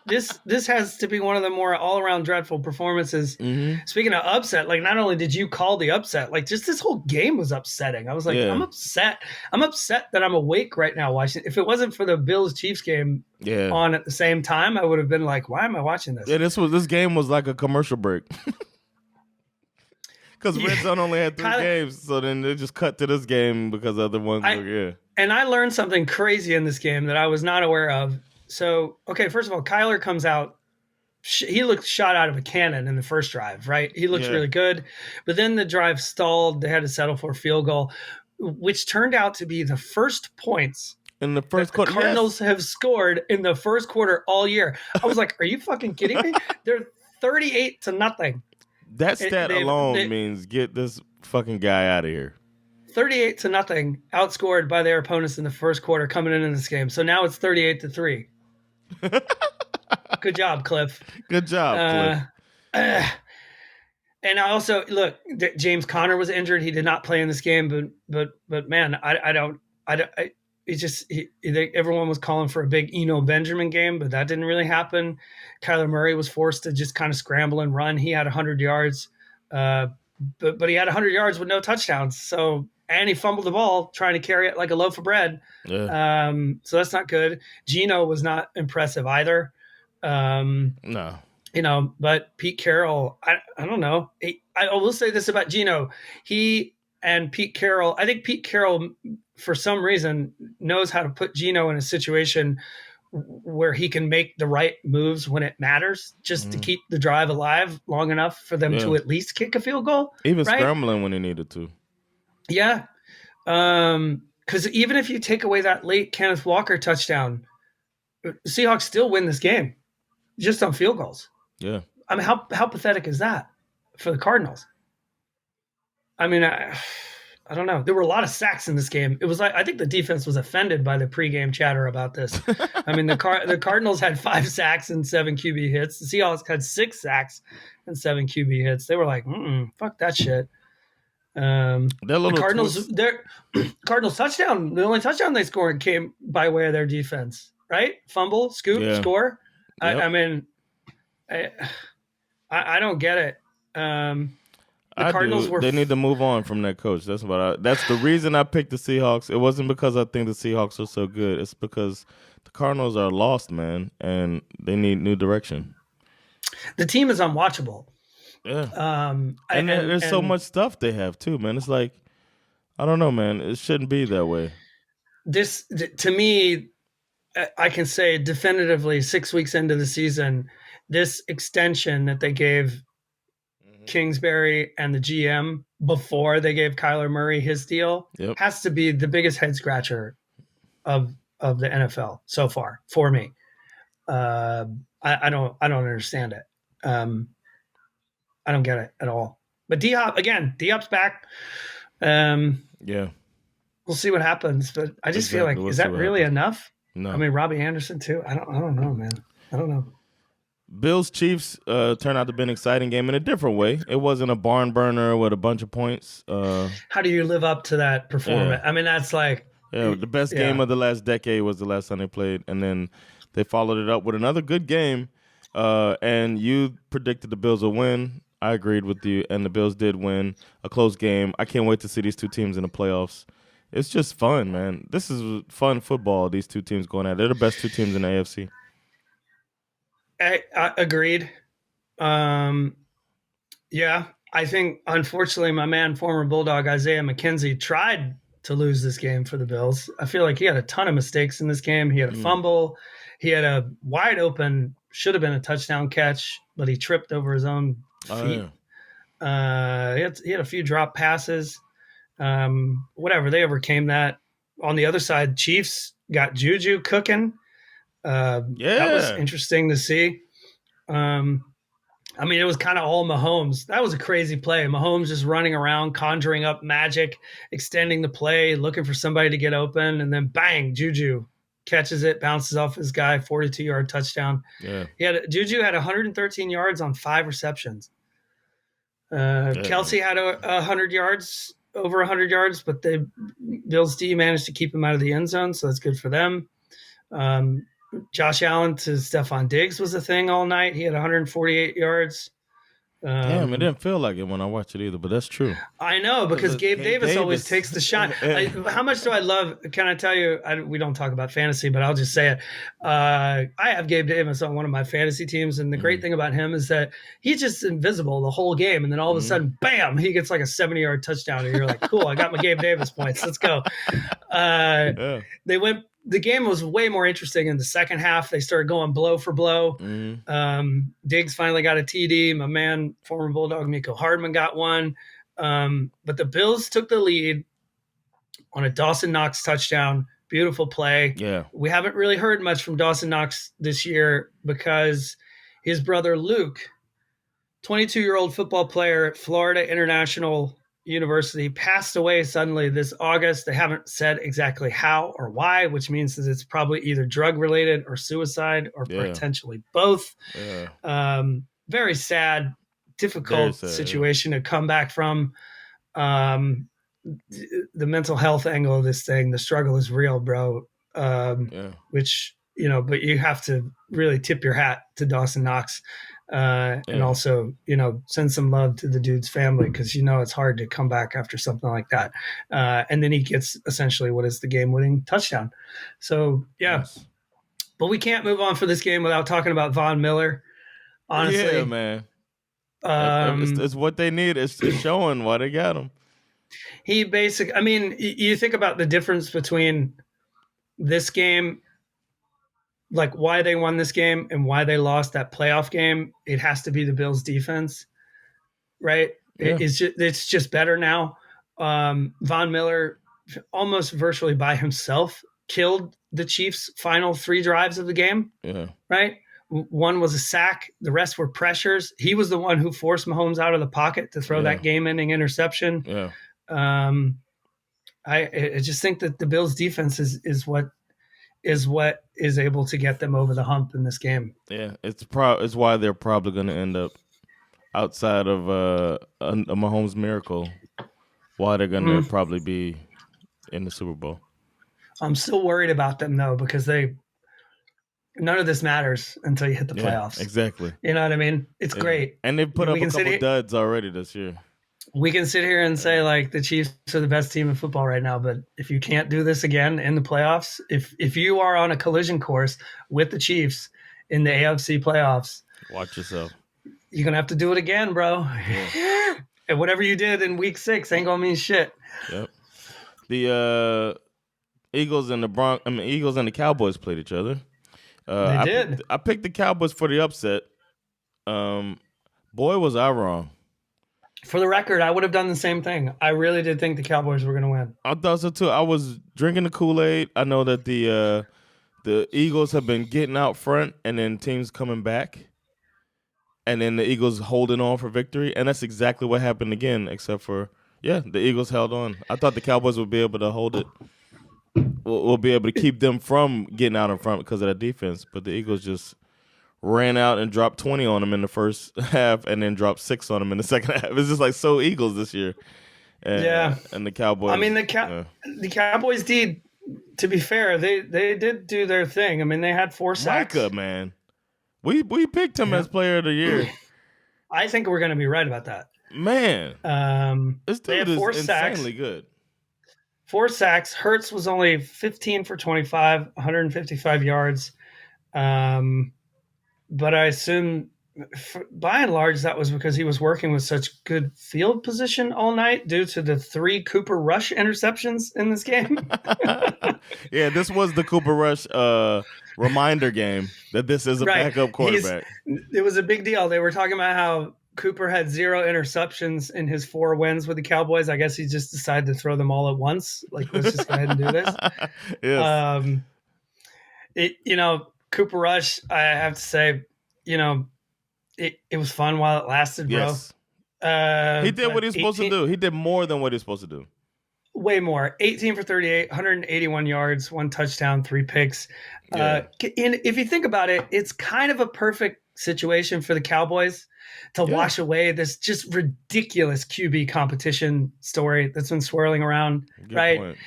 This has to be one of the more all around dreadful performances. Mm-hmm. Speaking of upset, like not only did you call the upset, like just this whole game was upsetting. I was like, I'm upset. I'm upset that I'm awake right now watching. If it wasn't for the Bills Chiefs game on at the same time, I would have been like, why am I watching this? Yeah, this game was like a commercial break. Because Red Zone only had 3 games, so then they just cut to this game because other ones And I learned something crazy in this game that I was not aware of. So, okay, first of all, Kyler comes out. He looked shot out of a cannon in the first drive, right? He looks really good. But then the drive stalled. They had to settle for a field goal, which turned out to be the first points in the first quarter. The Cardinals have scored in the first quarter all year. I was like, are you fucking kidding me? They're 38-0. That stat alone means get this fucking guy out of here. 38-0 outscored by their opponents in the first quarter coming into this game. So now it's 38-3. Good job, Cliff. Good job, Cliff. And I also look, James Conner was injured. He did not play in this game, but man, everyone was calling for a big Eno Benjamin game, but that didn't really happen. Kyler Murray was forced to just kind of scramble and run. He had 100 yards, but he had 100 yards with no touchdowns. So, and he fumbled the ball trying to carry it like a loaf of bread. Yeah. So that's not good. Geno was not impressive either. No. You know, but Pete Carroll, I don't know. I will say this about Geno. He and Pete Carroll, I think Pete Carroll, for some reason, knows how to put Geno in a situation where he can make the right moves when it matters, just to keep the drive alive long enough for them to at least kick a field goal. Even scrambling when he needed to. Yeah. Because even if you take away that late Kenneth Walker touchdown, the Seahawks still win this game just on field goals. Yeah. I mean, how pathetic is that for the Cardinals? I mean, I don't know. There were a lot of sacks in this game. It was like, I think the defense was offended by the pregame chatter about this. I mean, the Cardinals had 5 sacks and 7 QB hits. The Seahawks had 6 sacks and 7 QB hits. They were like, fuck that shit. The Cardinals, their Cardinals touchdown, the only touchdown they scored came by way of their defense, right? Fumble, scoop, score. Yep. I mean, I don't get it. The Cardinals they need to move on from that coach. That's the reason I picked the Seahawks. It wasn't because I think the Seahawks are so good. It's because the Cardinals are lost, man, and they need new direction. The team is unwatchable. Yeah. And there's so much stuff they have too, man. It's like, I don't know, man. It shouldn't be that way. This, to me, I can say definitively 6 weeks into the season, this extension that they gave Kingsbury and the GM before they gave Kyler Murray his deal has to be the biggest head scratcher of the NFL so far for me. I don't understand it. I don't get it at all. But D-Hop's back. We'll see what happens. But I just feel like, is that really enough? No. I mean, Robbie Anderson too. I don't know, man. I don't know. Bills Chiefs turned out to be an exciting game in a different way. It wasn't a barn burner with a bunch of points. How do you live up to that performance? I mean, that's like the best game of the last decade was the last time they played, and then they followed it up with another good game. And you predicted the Bills will win. I agreed with you, and the Bills did win a close game. I can't wait to see these two teams in the playoffs. It's just fun, man. This is fun football, these two teams going at it. They're the best two teams in the AFC. I agreed. I think, unfortunately, my man, former Bulldog Isaiah McKenzie, tried to lose this game for the Bills. I feel like he had a ton of mistakes in this game. He had a fumble. He had a wide open, should have been a touchdown catch, but he tripped over his own feet. He had a few drop passes. Whatever, they overcame that. On the other side, Chiefs got Juju cooking. That was interesting to see. I mean, it was kind of all Mahomes. That was a crazy play. Mahomes just running around, conjuring up magic, extending the play, looking for somebody to get open, and then bang, Juju catches it, bounces off his guy, 42-yard touchdown. Juju had 113 yards on 5 receptions. Kelsey had 100 yards over 100 yards, but the Bills D managed to keep him out of the end zone, so that's good for them. Josh Allen to Stephon Diggs was a thing all night. He had 148 yards. Damn, it didn't feel like it when I watched it either, but that's true. I know, because Gabe Davis always takes the shot. How much do I love? Can I tell you? We don't talk about fantasy, but I'll just say it. I have Gabe Davis on one of my fantasy teams, and the great thing about him is that he's just invisible the whole game, and then all of a sudden, bam, he gets like a 70-yard touchdown, and you're like, cool, I got my Gabe Davis points. Let's go. They went. The game was way more interesting in the second half. They started going blow for blow. Diggs finally got a TD. My man, former Bulldog Miko Hardman, got one. But the Bills took the lead on a Dawson Knox touchdown. Beautiful play. Yeah. We haven't really heard much from Dawson Knox this year because his brother Luke, 22-year-old football player at Florida International University, passed away suddenly this August. They haven't said exactly how or why, which means that it's probably either drug related or suicide or potentially both. Very sad, difficult situation to come back from. The mental health angle of this thing, the struggle is real, bro. Which, but you have to really tip your hat to Dawson Knox. And also, send some love to the dude's family, because it's hard to come back after something like that. And then he gets essentially what is the game-winning touchdown. So but we can't move on for this game without talking about Von Miller. Honestly, man, it's what they need. It's showing why they got him. He basically, you think about the difference between this game, like why they won this game and why they lost that playoff game. It has to be the Bills defense, right? Yeah. It's just better now. Von Miller almost virtually by himself killed the Chiefs' final 3 drives of the game. Yeah. Right. One was a sack. The rest were pressures. He was the one who forced Mahomes out of the pocket to throw that game-ending interception. Yeah. I just think that the Bills defense is what is able to get them over the hump in this game. Yeah, it's why they're probably going to end up outside of a Mahomes miracle. Why they're going to probably be in the Super Bowl. I'm still worried about them though, because none of this matters until you hit the playoffs. Exactly. You know what I mean? It's great, and they've put up a couple duds already this year. We can sit here and say like the Chiefs are the best team in football right now, but if you can't do this again in the playoffs, if you are on a collision course with the Chiefs in the AFC playoffs, watch yourself. You're gonna have to do it again, bro. Yeah. And whatever you did in Week 6 ain't gonna mean shit. Yep. The Eagles and the Cowboys played each other. They did. I picked the Cowboys for the upset. Boy, was I wrong. For the record, I would have done the same thing. I really did think the Cowboys were going to win. I thought so too. I was drinking the Kool-Aid. I know that the Eagles have been getting out front and then teams coming back. And then the Eagles holding on for victory. And that's exactly what happened again, except for, the Eagles held on. I thought the Cowboys would be able to hold it. We'll be able to keep them from getting out in front because of that defense. But the Eagles just ran out and dropped 20 on them in the first half and then dropped 6 on them in the second half. It's just like so Eagles this year. And, and the Cowboys. The Cowboys did, to be fair, they did do their thing. I mean, they had 4 sacks. Micah, man. We picked him as player of the year. I think we're going to be right about that. Man. This dude is insanely good. 4 sacks. Hurts was only 15 for 25, 155 yards. But I assume, by and large, that was because he was working with such good field position all night due to the 3 Cooper Rush interceptions in this game. Yeah, this was the Cooper Rush reminder game that this is a backup quarterback. It was a big deal. They were talking about how Cooper had 0 interceptions in his 4 wins with the Cowboys. I guess he just decided to throw them all at once. Like, let's just go ahead and do this. Yes. Cooper Rush, I have to say, it was fun while it lasted, bro. Yes. He did what he's supposed to do. He did more than what he's supposed to do. Way more. 18 for 38, 181 yards, 1 touchdown, 3 picks. And if you think about it, it's kind of a perfect situation for the Cowboys to wash away this just ridiculous QB competition story that's been swirling around. Good right? point.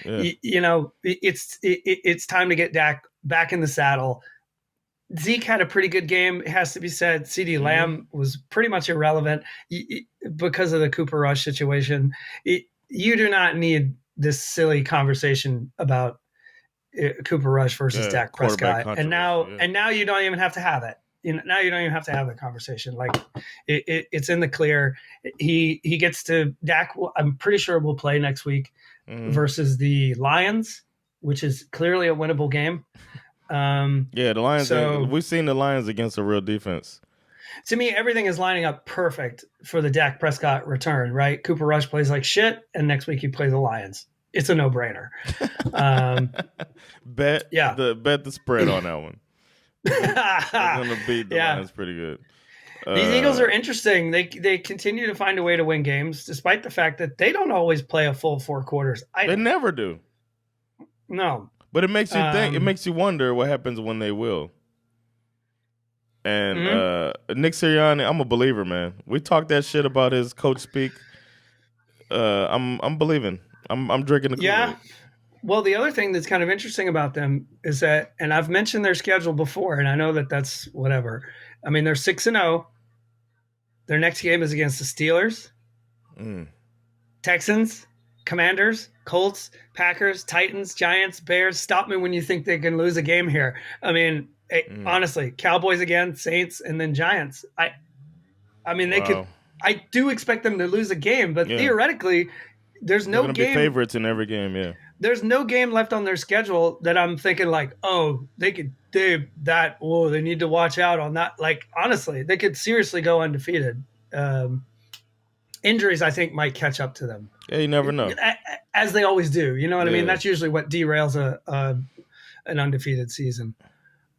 Yeah. It's time to get Dak back in the saddle. Zeke had a pretty good game, it has to be said. CeeDee Lamb was pretty much irrelevant because of the Cooper Rush situation. You do not need this silly conversation about Cooper Rush versus Dak Prescott, and now you don't even have to have it. Now you don't even have to have the conversation. Like it's in the clear. He gets to Dak. I'm pretty sure will play next week versus the Lions, which is clearly a winnable game. The Lions. So, we've seen the Lions against a real defense. To me, everything is lining up perfect for the Dak Prescott return. Right, Cooper Rush plays like shit, and next week he plays the Lions. It's a no-brainer. Bet the spread on that one. They're gonna beat the Lions pretty good. These Eagles are interesting. They continue to find a way to win games, despite the fact that they don't always play a full 4 quarters. They never do. No. But it makes you think. It makes you wonder what happens when they will. And Nick Sirianni, I'm a believer, man. We talked that shit about his coach speak. I'm believing. I'm drinking the Kool-Aid. Yeah. Well, the other thing that's kind of interesting about them is that, and I've mentioned their schedule before, and I know that that's whatever. I mean, they're 6-0. Their next game is against the Steelers, Texans, Commanders, Colts, Packers, Titans, Giants, Bears. Stop me when you think they can lose a game here. I mean, honestly, Cowboys again, Saints, and then Giants. I mean, they could. I do expect them to lose a game, but theoretically, there's no game. Be favorites in every game. Yeah. There's no game left on their schedule that I'm thinking like, oh, they need to watch out on that. Like, honestly, they could seriously go undefeated. Injuries, I think, might catch up to them. Yeah, you never know. As they always do. You know what I mean? That's usually what derails an undefeated season.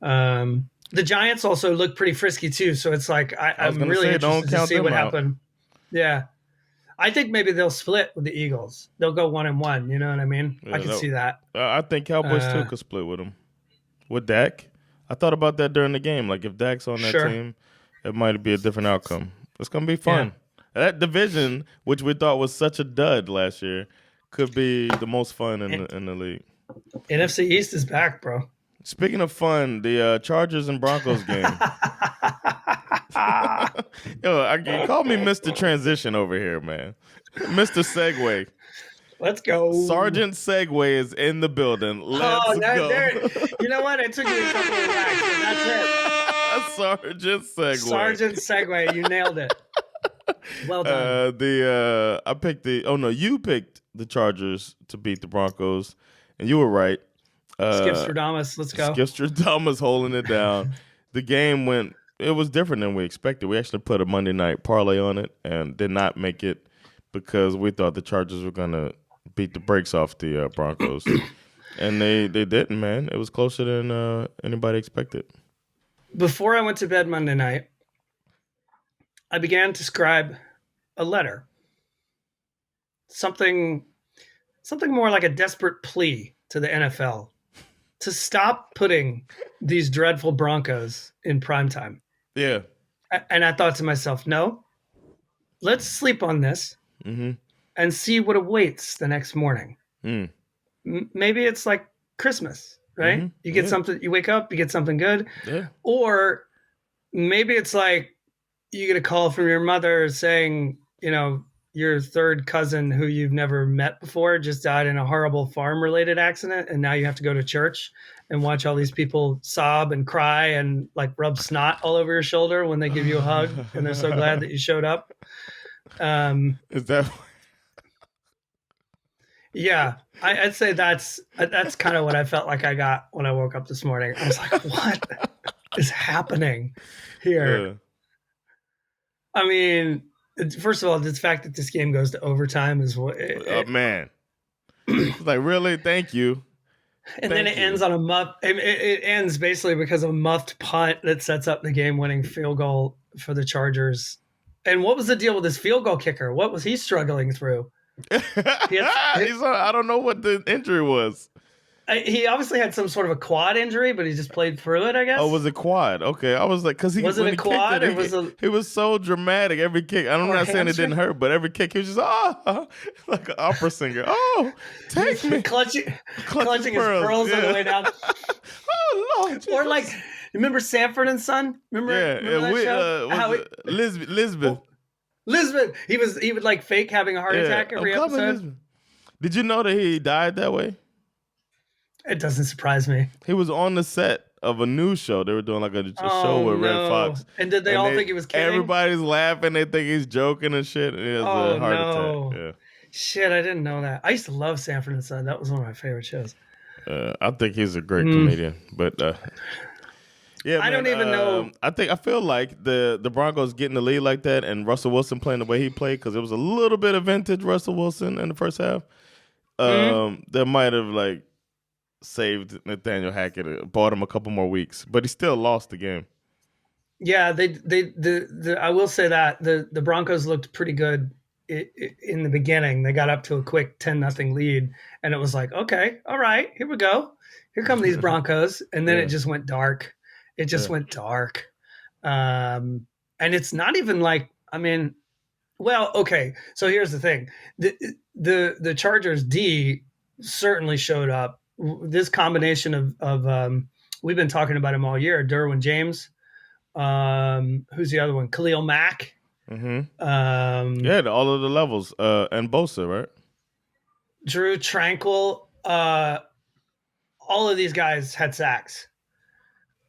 The Giants also look pretty frisky too. So it's like, I'm really interested to see what happened. Yeah. I think maybe they'll split with the Eagles. They'll go 1-1. You know what I mean? I can see that. I think Cowboys too could split with them. With Dak, I thought about that during the game. Like if Dak's on that team, it might be a different outcome. It's gonna be fun. Yeah. That division, which we thought was such a dud last year, could be the most fun in the league. NFC East is back, bro. Speaking of fun, the Chargers and Broncos game. Yo, you call me Mr. Transition over here, man. Mr. Segway. Let's go. Sergeant Segway is in the building. Let's go. You know what? It took you a couple of racks, and that's it. Sergeant Segway. Sergeant Segway. You nailed it. Well done. You picked the Chargers to beat the Broncos, and you were right. Skipstradamus, let's go. Skipstradamus holding it down. The game it was different than we expected. We actually put a Monday night parlay on it and did not make it because we thought the Chargers were going to beat the brakes off the Broncos. And they didn't, man. It was closer than anybody expected. Before I went to bed Monday night, I began to scribe a letter. Something more like a desperate plea to the NFL to stop putting these dreadful Broncos in primetime. Yeah. And I thought to myself, no, let's sleep on this and see what awaits the next morning. Maybe it's like Christmas, right? You get something, you wake up, you get something good. Yeah. Or maybe it's like you get a call from your mother saying, your third cousin who you've never met before just died in a horrible farm-related accident, and now you have to go to church and watch all these people sob and cry and like rub snot all over your shoulder when they give you a hug, and they're so glad that you showed up. Is that? Yeah, I'd say that's kind of what I felt like I got when I woke up this morning. I was like, what is happening here? Yeah. I mean, first of all, the fact that this game goes to overtime is what. Man, it's like, really? Thank you. And then it ends on a muff. It ends basically because of a muffed punt that sets up the game-winning field goal for the Chargers. And what was the deal with this field goal kicker? What was he struggling through? I don't know what the injury was. He obviously had some sort of a quad injury, but he just played through it, I guess. Oh, was it quad? Okay, I was like, because Was it a quad or was it? He was so dramatic. Every kick. I'm not saying it didn't hurt, but every kick he was just like an opera singer. Oh, take me, clutching his pearls on the way down. Oh Lord! Jesus. Or like, remember Sanford and Son? Remember that show? Lisbeth. Lisbeth. He would like fake having a heart attack every episode. Did you know that he died that way? It doesn't surprise me. He was on the set of a news show. They were doing like a show with Red Fox. And did they all think he was kidding? Everybody's laughing. They think he's joking and shit. And he has a heart attack. Yeah. Shit, I didn't know that. I used to love Sanford and Son. That was one of my favorite shows. I think he's a great comedian. But yeah, man, I don't even know. I feel like the Broncos getting the lead like that and Russell Wilson playing the way he played, because it was a little bit of vintage Russell Wilson in the first half. That might have like saved Nathaniel Hackett, bought him a couple more weeks, but he still lost the game. Yeah, I will say that the Broncos looked pretty good in the beginning. They got up to a quick 10-0 lead, and it was like, okay, all right, here we go. Here come these Broncos, and then it just went dark. It just went dark, and it's not even like, I mean, well, okay. So here's the thing: the Chargers D certainly showed up. This combination of we've been talking about him all year. Derwin James, who's the other one? Khalil Mack. Mm-hmm. All of the levels, and Bosa, right? Drew Tranquil. All of these guys had sacks.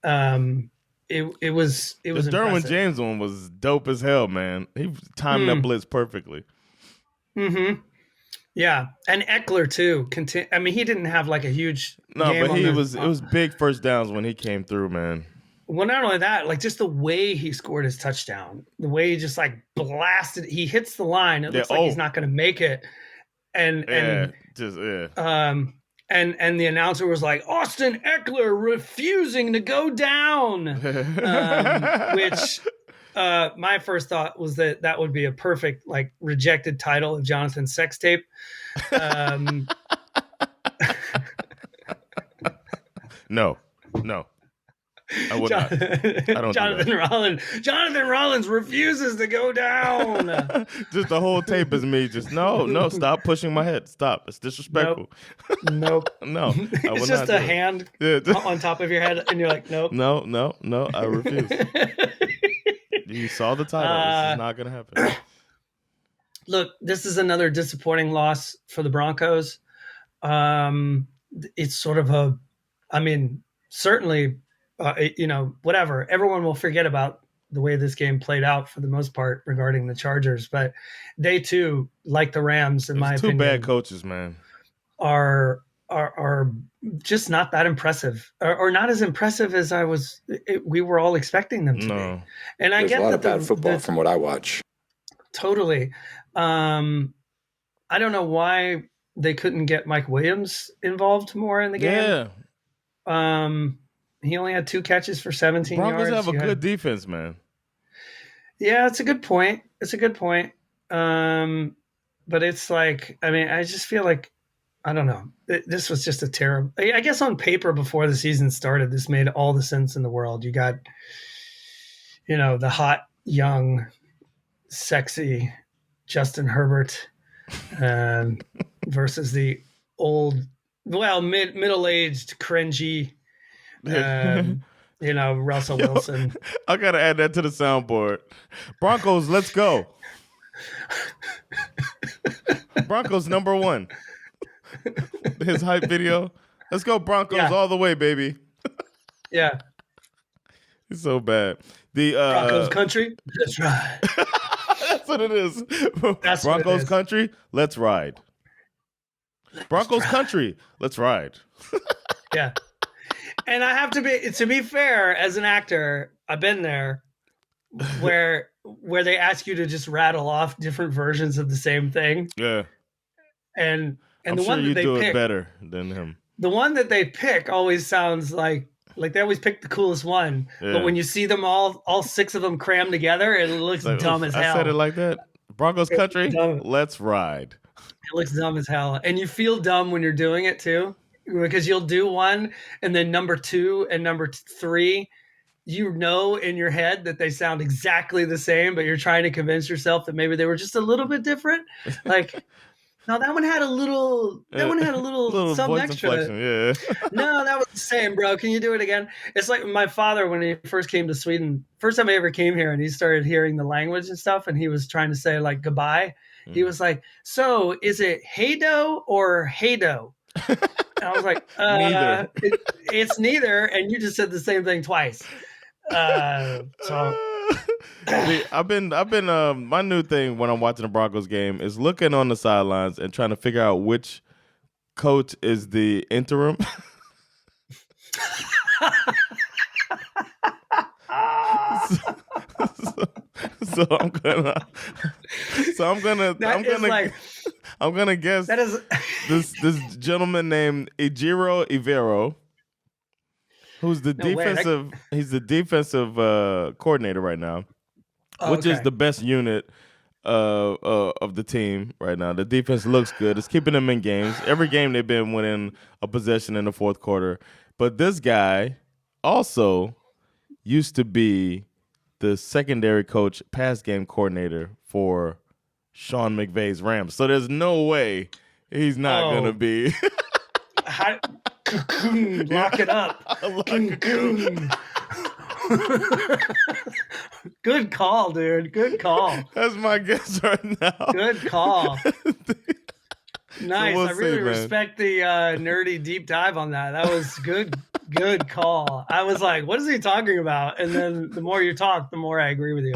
It was the Derwin James one was dope as hell, man. He timed that blitz perfectly. Mm-hmm. Yeah, and Eckler too. I mean, he didn't have like a huge game, but it was big first downs when he came through, man. Well, not only that, like just the way he scored his touchdown, the way he just like blasted, he hits the line. It looks like he's not going to make it, and the announcer was like, Austin Eckler refusing to go down, which my first thought was that would be a perfect like rejected title of Jonathan's sex tape. No. I would not. I don't. Jonathan Rollins refuses to go down. Just the whole tape is me. Just no. Stop pushing my head. Stop. It's disrespectful. Nope. No. It's just a hand on top of your head, and you're like, nope. No. I refuse. You saw the title. This is not going to happen. Look, this is another disappointing loss for the Broncos. It's sort of certainly. Whatever. Everyone will forget about the way this game played out for the most part regarding the Chargers, but they too, like the Rams, in my opinion, two bad coaches, man, are just not that impressive, or not as impressive as we were all expecting them to be. And I get a lot of bad football from what I watch. Totally. I don't know why they couldn't get Mike Williams involved more in the game. Yeah. He only had 2 catches for 17 yards. Broncos have a good defense, man. Yeah, it's a good point. But it's like, I mean, I just feel like, I don't know. This was just a terrible. I guess on paper before the season started, this made all the sense in the world. You got, the hot, young, sexy Justin Herbert versus the old, middle-aged, cringy, Russell Wilson. I gotta add that to the soundboard. Broncos, let's go. Broncos number 1. His hype video. Let's go Broncos all the way, baby. Yeah. It's so bad. The Broncos country, let's ride. That's what it is. Broncos country, let's ride. Broncos country, let's ride. Yeah. And I have to be fair, as an actor, I've been there where they ask you to just rattle off different versions of the same thing. Yeah. And I'm the sure one you that they do pick, it better than him. The one that they pick always sounds like they always pick the coolest one. Yeah. But when you see them all 6 of them crammed together, it looks dumb as hell. I said it like that. Broncos country, let's ride. It looks dumb as hell. And you feel dumb when you're doing it too. because you'll do one and then number 2 and number 3, you know in your head that they sound exactly the same, but you're trying to convince yourself that maybe they were just a little bit different. Like, no, that one had a little little something voice extra. inflection, yeah. No, that was the same, bro. Can you do it again? It's like my father, when he first came to Sweden, first time I ever came here, and he started hearing the language and stuff, and he was trying to say like goodbye. He was like, so is it heydo or heydo? And I was like, Neither. It's neither, and you just said the same thing twice. So I've been my new thing when I'm watching a Broncos game is looking on the sidelines and trying to figure out which coach is the interim. So I'm gonna guess that is this gentleman named Ejiro Evero, who's the defensive. He's the defensive coordinator right now, which is the best unit of the team right now. The defense looks good. It's keeping them in games. Every game they've been winning a possession in the fourth quarter. But this guy also used to be the secondary coach, pass game coordinator for Sean McVay's Rams. So there's no way he's not going to be. Lock it up. Good call, dude. Good call. That's my guess right now. Good call. Nice. So I really respect the nerdy deep dive on that. That was good. Good call. I was like, what is he talking about? And then the more you talk, the more I agree with you.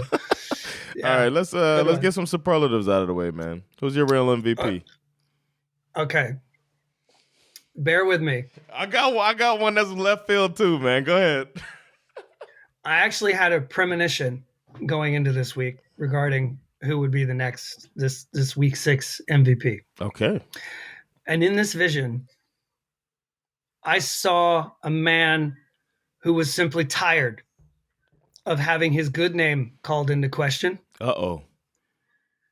Yeah. All right, let's get some superlatives out of the way, man. Who's your real MVP? Okay. Bear with me. I got one that's left field too, man. Go ahead. I actually had a premonition going into this week regarding who would be the next this week 6 MVP. Okay. And in this vision, I saw a man who was simply tired of having his good name called into question. Uh-oh.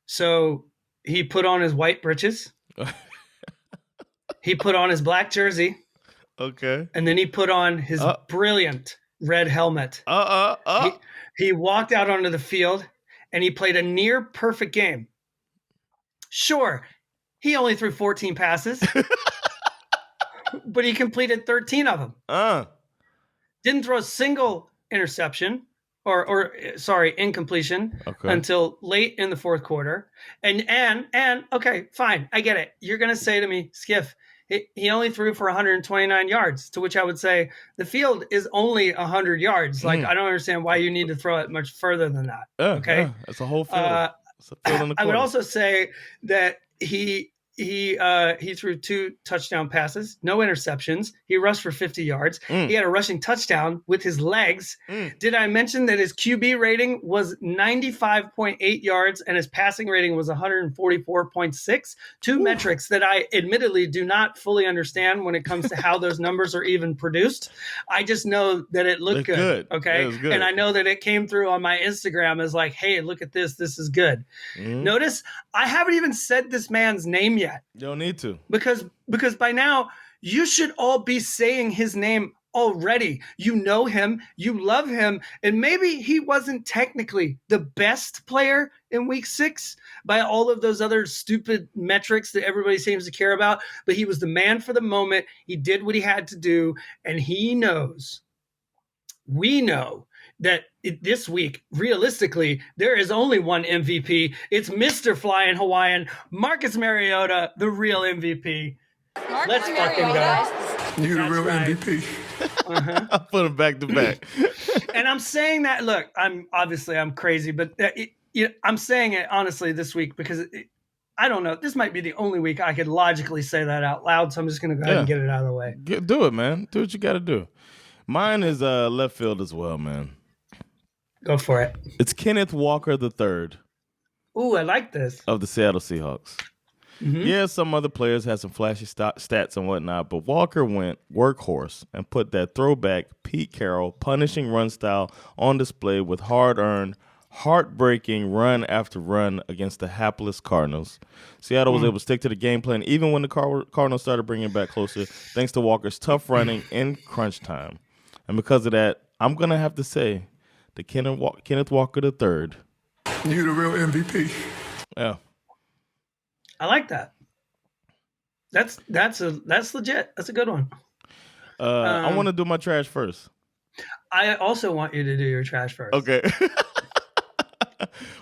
So he put on his white breeches. He put on his black jersey. Okay. And then he put on his brilliant red helmet. He walked out onto the field and he played a near perfect game. Sure, he only threw 14 passes. But he completed 13 of them. Didn't throw a single interception or incompletion until late in the fourth quarter. And okay, fine, I get it. You're gonna say to me, Schif, he only threw for 129 yards. To which I would say the field is only 100 yards. Like I don't understand why you need to throw it much further than that. Okay, it's a whole field. It's a field in the I would corner. also say that he threw 2 touchdown passes, no interceptions. He rushed for 50 yards. He had a rushing touchdown with his legs. Did I mention that his QB rating was 95.8 yards and his passing rating was 144.6? Two metrics that I admittedly do not fully understand when it comes to how those numbers are even produced. I just know that it looked good. Okay. It was good. And I know that it came through on my Instagram as like, hey, look at this. This is good. Notice I haven't even said this man's name yet. You don't need to. Because by now you should all be saying his name already. You know him, you love him, and maybe he wasn't technically the best player in week 6 by all of those other stupid metrics that everybody seems to care about, but he was the man for the moment. He did what he had to do, and he knows. We know that this week, realistically, there is only one MVP. It's Mr. Flying Hawaiian, Marcus Mariota, the real MVP. Let's fucking go. You're the real MVP. I'll put him back to back. And I'm saying that, look, I'm crazy, but I'm saying it honestly this week because I don't know. This might be the only week I could logically say that out loud, so I'm just going to go ahead and get it out of the way. Do it, man. Do what you got to do. Mine is left field as well, man. Go for it. It's Kenneth Walker III. Ooh, I like this. Of the Seattle Seahawks. Yeah, some other players had some flashy stats and whatnot, but Walker went workhorse and put that throwback Pete Carroll punishing run style on display with hard-earned, heartbreaking run after run against the hapless Cardinals. Seattle was able to stick to the game plan even when the Cardinals started bringing it back closer, thanks to Walker's tough running in crunch time. And because of that, I'm going to have to say the Kenneth Walker III. You the real MVP. Yeah. I like that. That's legit. That's a good one. I want to do my trash first. I also want you to do your trash first. Okay.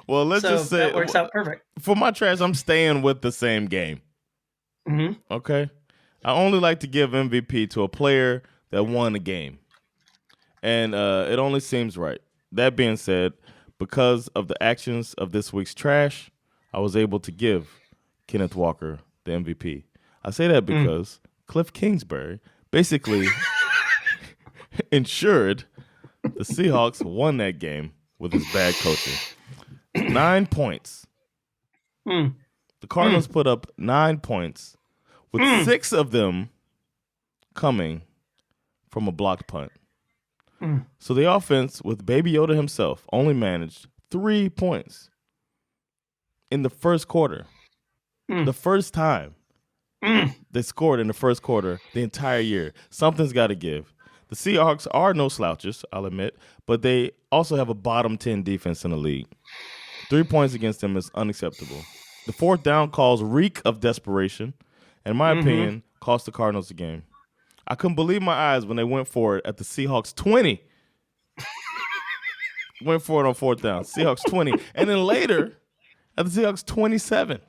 Well, let's just say that works out perfect. For my trash, I'm staying with the same game. Mm-hmm. Okay. I only like to give MVP to a player that won a game. And it only seems right. That being said, because of the actions of this week's trash, I was able to give Kenneth Walker the MVP. I say that because Cliff Kingsbury basically ensured the Seahawks won that game with his bad coaching. 9 points. The Cardinals put up 9 points, with 6 of them coming from a blocked punt. So the offense, with Baby Yoda himself, only managed 3 points in the first quarter. The first time they scored in the first quarter the entire year. Something's got to give. The Seahawks are no slouches, I'll admit, but they also have a bottom 10 defense in the league. 3 points against them is unacceptable. The fourth down calls reek of desperation, and in my opinion, cost the Cardinals the game. I couldn't believe my eyes when they went for it at the Seahawks 20. Went for it on fourth down. Seahawks 20. And then later, at the Seahawks 27.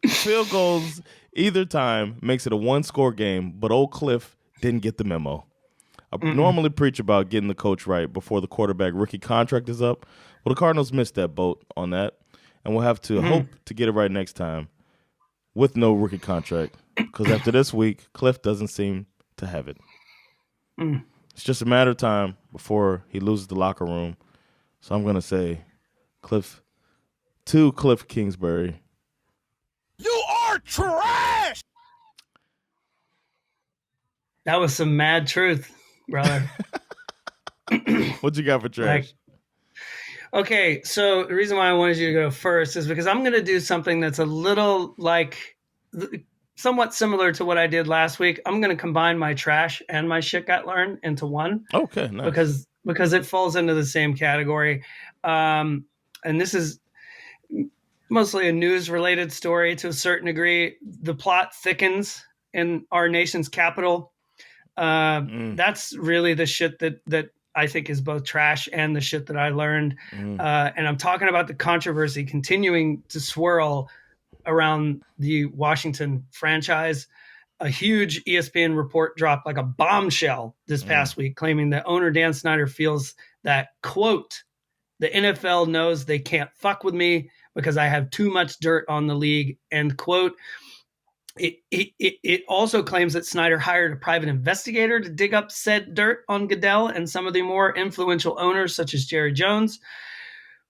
Field goals either time makes it a one-score game, but old Cliff didn't get the memo. I normally preach about getting the coach right before the quarterback rookie contract is up. Well, the Cardinals missed that boat on that, and we'll have to hope to get it right next time with no rookie contract, because after this week, Cliff doesn't seem to have it. It's just a matter of time before he loses the locker room. So I'm going to say Cliff Kingsbury. You are trash! That was some mad truth, brother. What you got for trash? Okay, so the reason why I wanted you to go first is because I'm going to do something that's a little somewhat similar to what I did last week. I'm going to combine my trash and my shit got learned into one. Okay, nice. Because it falls into the same category. And this is mostly a news-related story to a certain degree. The plot thickens in our nation's capital. That's really the shit that I think is both trash and the shit that I learned. And I'm talking about the controversy continuing to swirl around the Washington franchise. A huge ESPN report dropped like a bombshell this past week, claiming that owner Dan Snyder feels that, quote, the NFL knows they can't fuck with me because I have too much dirt on the league, end quote. It also claims that Snyder hired a private investigator to dig up said dirt on Goodell and some of the more influential owners, such as Jerry Jones.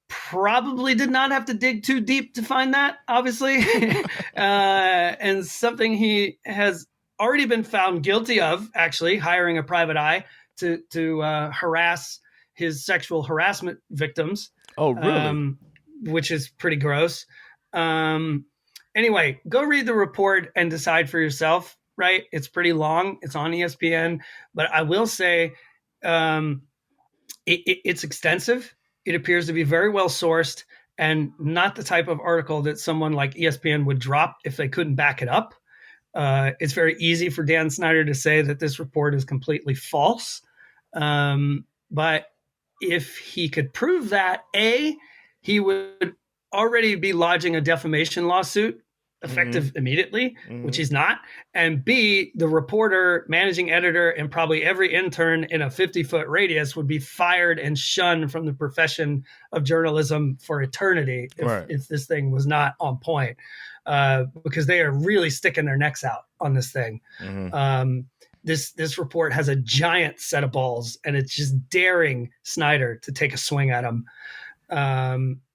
Probably did not have to dig too deep to find that, obviously. And something he has already been found guilty of, actually, hiring a private eye to harass his sexual harassment victims. Oh, really? Which is pretty gross. Anyway, go read the report and decide for yourself, right? It's pretty long. It's on ESPN. But I will say it's extensive. It appears to be very well sourced and not the type of article that someone like ESPN would drop if they couldn't back it up. It's very easy for Dan Snyder to say that this report is completely false. But if he could prove that, A, he would already be lodging a defamation lawsuit effective immediately, which he's not. And B, the reporter, managing editor, and probably every intern in a 50-foot radius would be fired and shunned from the profession of journalism for eternity if this thing was not on point, because they are really sticking their necks out on this thing. This report has a giant set of balls, and it's just daring Snyder to take a swing at him.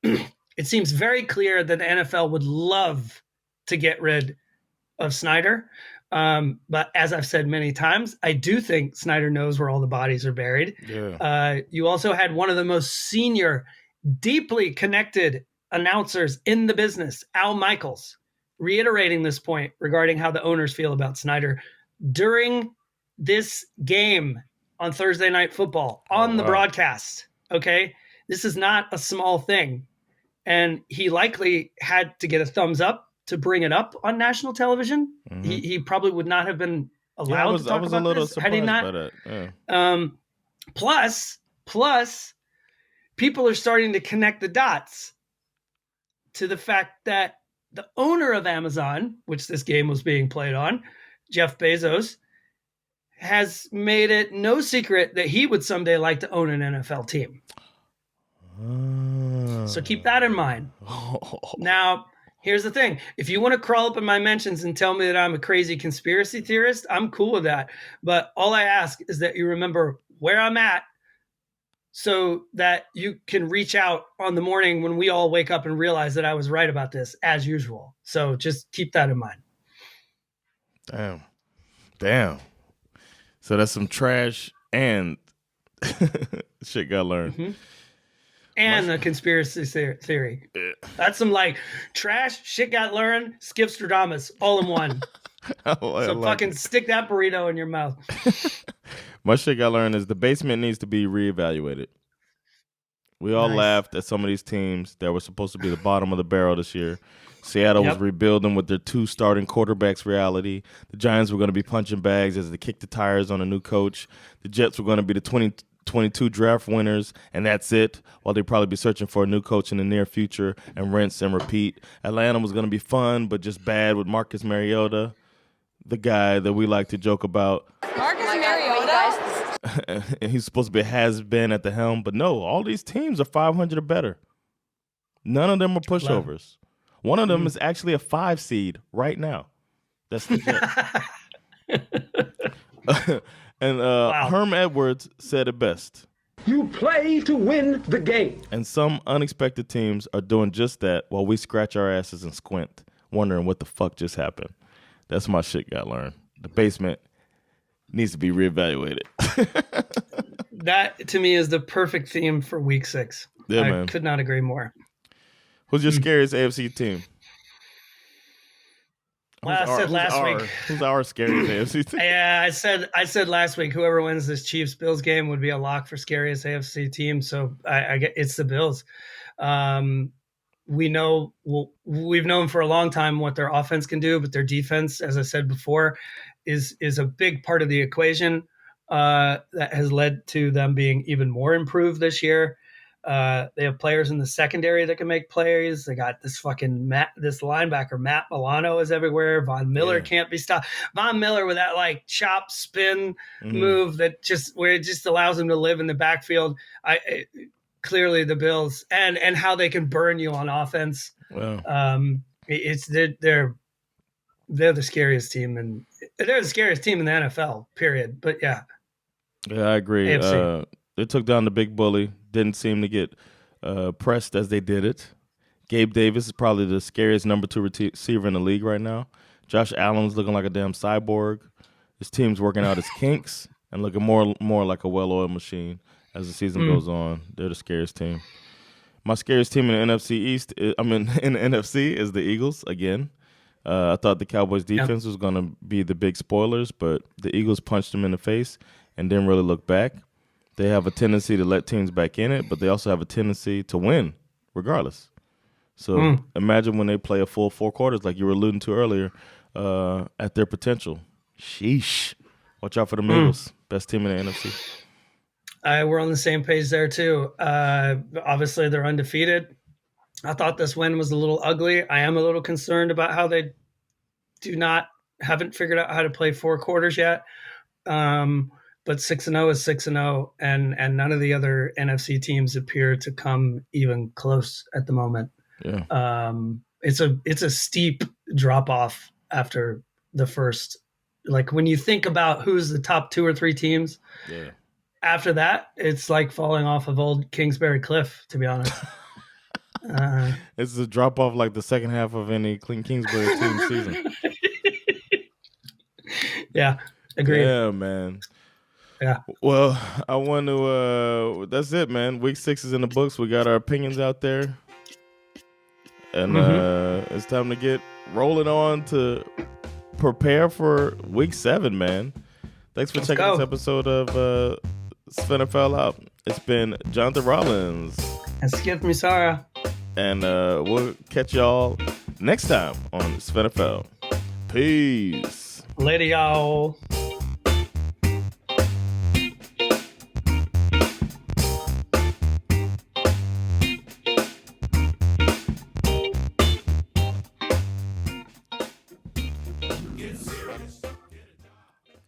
It seems very clear that the NFL would love to get rid of Snyder, But as I've said many times, I do think Snyder knows where all the bodies are buried. Yeah. You also had one of the most senior, deeply connected announcers in the business, Al Michaels, reiterating this point regarding how the owners feel about Snyder during this game on Thursday Night Football on the broadcast. Okay. This is not a small thing. And he likely had to get a thumbs up to bring it up on national television. Mm-hmm. He probably would not have been allowed to talk about this had he not. By that. Yeah. Plus, people are starting to connect the dots to the fact that the owner of Amazon, which this game was being played on, Jeff Bezos, has made it no secret that he would someday like to own an NFL team. So keep that in mind. Now, here's the thing. If you want to crawl up in my mentions and tell me that I'm a crazy conspiracy theorist, I'm cool with that. But all I ask is that you remember where I'm at so that you can reach out on the morning when we all wake up and realize that I was right about this, as usual. So just keep that in mind. Damn. So that's some trash and shit got learned. Mm-hmm. And a conspiracy theory. That's some like trash, shit got learned, Skipstradamus, all in one. So fucking stick that burrito in your mouth. My shit got learned is the basement needs to be reevaluated. We all laughed at some of these teams that were supposed to be the bottom of the barrel this year. Seattle was rebuilding with their 2 starting quarterbacks reality. The Giants were going to be punching bags as they kicked the tires on a new coach. The Jets were going to be the 2022 draft winners, and that's it, while they'd probably be searching for a new coach in the near future and rinse and repeat. Atlanta was going to be fun, but just bad with Marcus Mariota, the guy that we like to joke about. Marcus Mariota? And he's supposed to be has-been at the helm, but no, all these teams are 500 or better. None of them are pushovers. One of them is actually a 5 seed right now. That's the Jets. And Herm Edwards said it best. You play to win the game. And some unexpected teams are doing just that while we scratch our asses and squint, wondering what the fuck just happened. That's my shit got learned. The basement needs to be reevaluated. That, to me, is the perfect theme for Week 6. Yeah, I man. could not agree more. Who's your scariest AFC team? Well, I said last week. Who's our scariest AFC team? Yeah, I said last week whoever wins this Chiefs-Bills game would be a lock for scariest AFC team. So I get it's the Bills. We've known for a long time what their offense can do, but their defense, as I said before, is a big part of the equation that has led to them being even more improved this year. They have players in the secondary that can make plays. They got this this linebacker, Matt Milano, is everywhere. Von Miller can't be stopped. Von Miller with that like chop spin move that where it just allows him to live in the backfield. Clearly the Bills and how they can burn you on offense. Wow. They're the scariest team, and they're the scariest team in the NFL, period. But yeah, I agree. They took down the big bully. Didn't seem to get pressed as they did it. Gabe Davis is probably the scariest number 2 receiver in the league right now. Josh Allen's looking like a damn cyborg. His team's working out his kinks and looking more like a well-oiled machine as the season goes on. They're the scariest team. My scariest team in the NFC is the Eagles again. I thought the Cowboys defense was going to be the big spoilers, but the Eagles punched them in the face and didn't really look back. They have a tendency to let teams back in it, but they also have a tendency to win regardless. So imagine when they play a full 4 quarters like you were alluding to earlier at their potential. Sheesh. Watch out for the Eagles. Best team in the NFC. We're on the same page there too. Obviously, they're undefeated. I thought this win was a little ugly. I am a little concerned about how they haven't figured out how to play 4 quarters yet. But 6-0 is 6-0, and none of the other NFC teams appear to come even close at the moment. Yeah. It's a steep drop off after the first. Like when you think about who's the top 2 or 3 teams, after that, it's like falling off of old Kingsbury Cliff, to be honest. It's a drop off like the second half of any Kingsbury team season. Yeah, agreed. Yeah, man. Yeah. Well, I want to. That's it, man. Week 6 is in the books. We got our opinions out there, and it's time to get rolling on to prepare for Week 7, man. Thanks for checking this episode of SveNFL out. It's been Jonathan Rollins and Schif Misara, and we'll catch y'all next time on SveNFL. Peace. Later, y'all.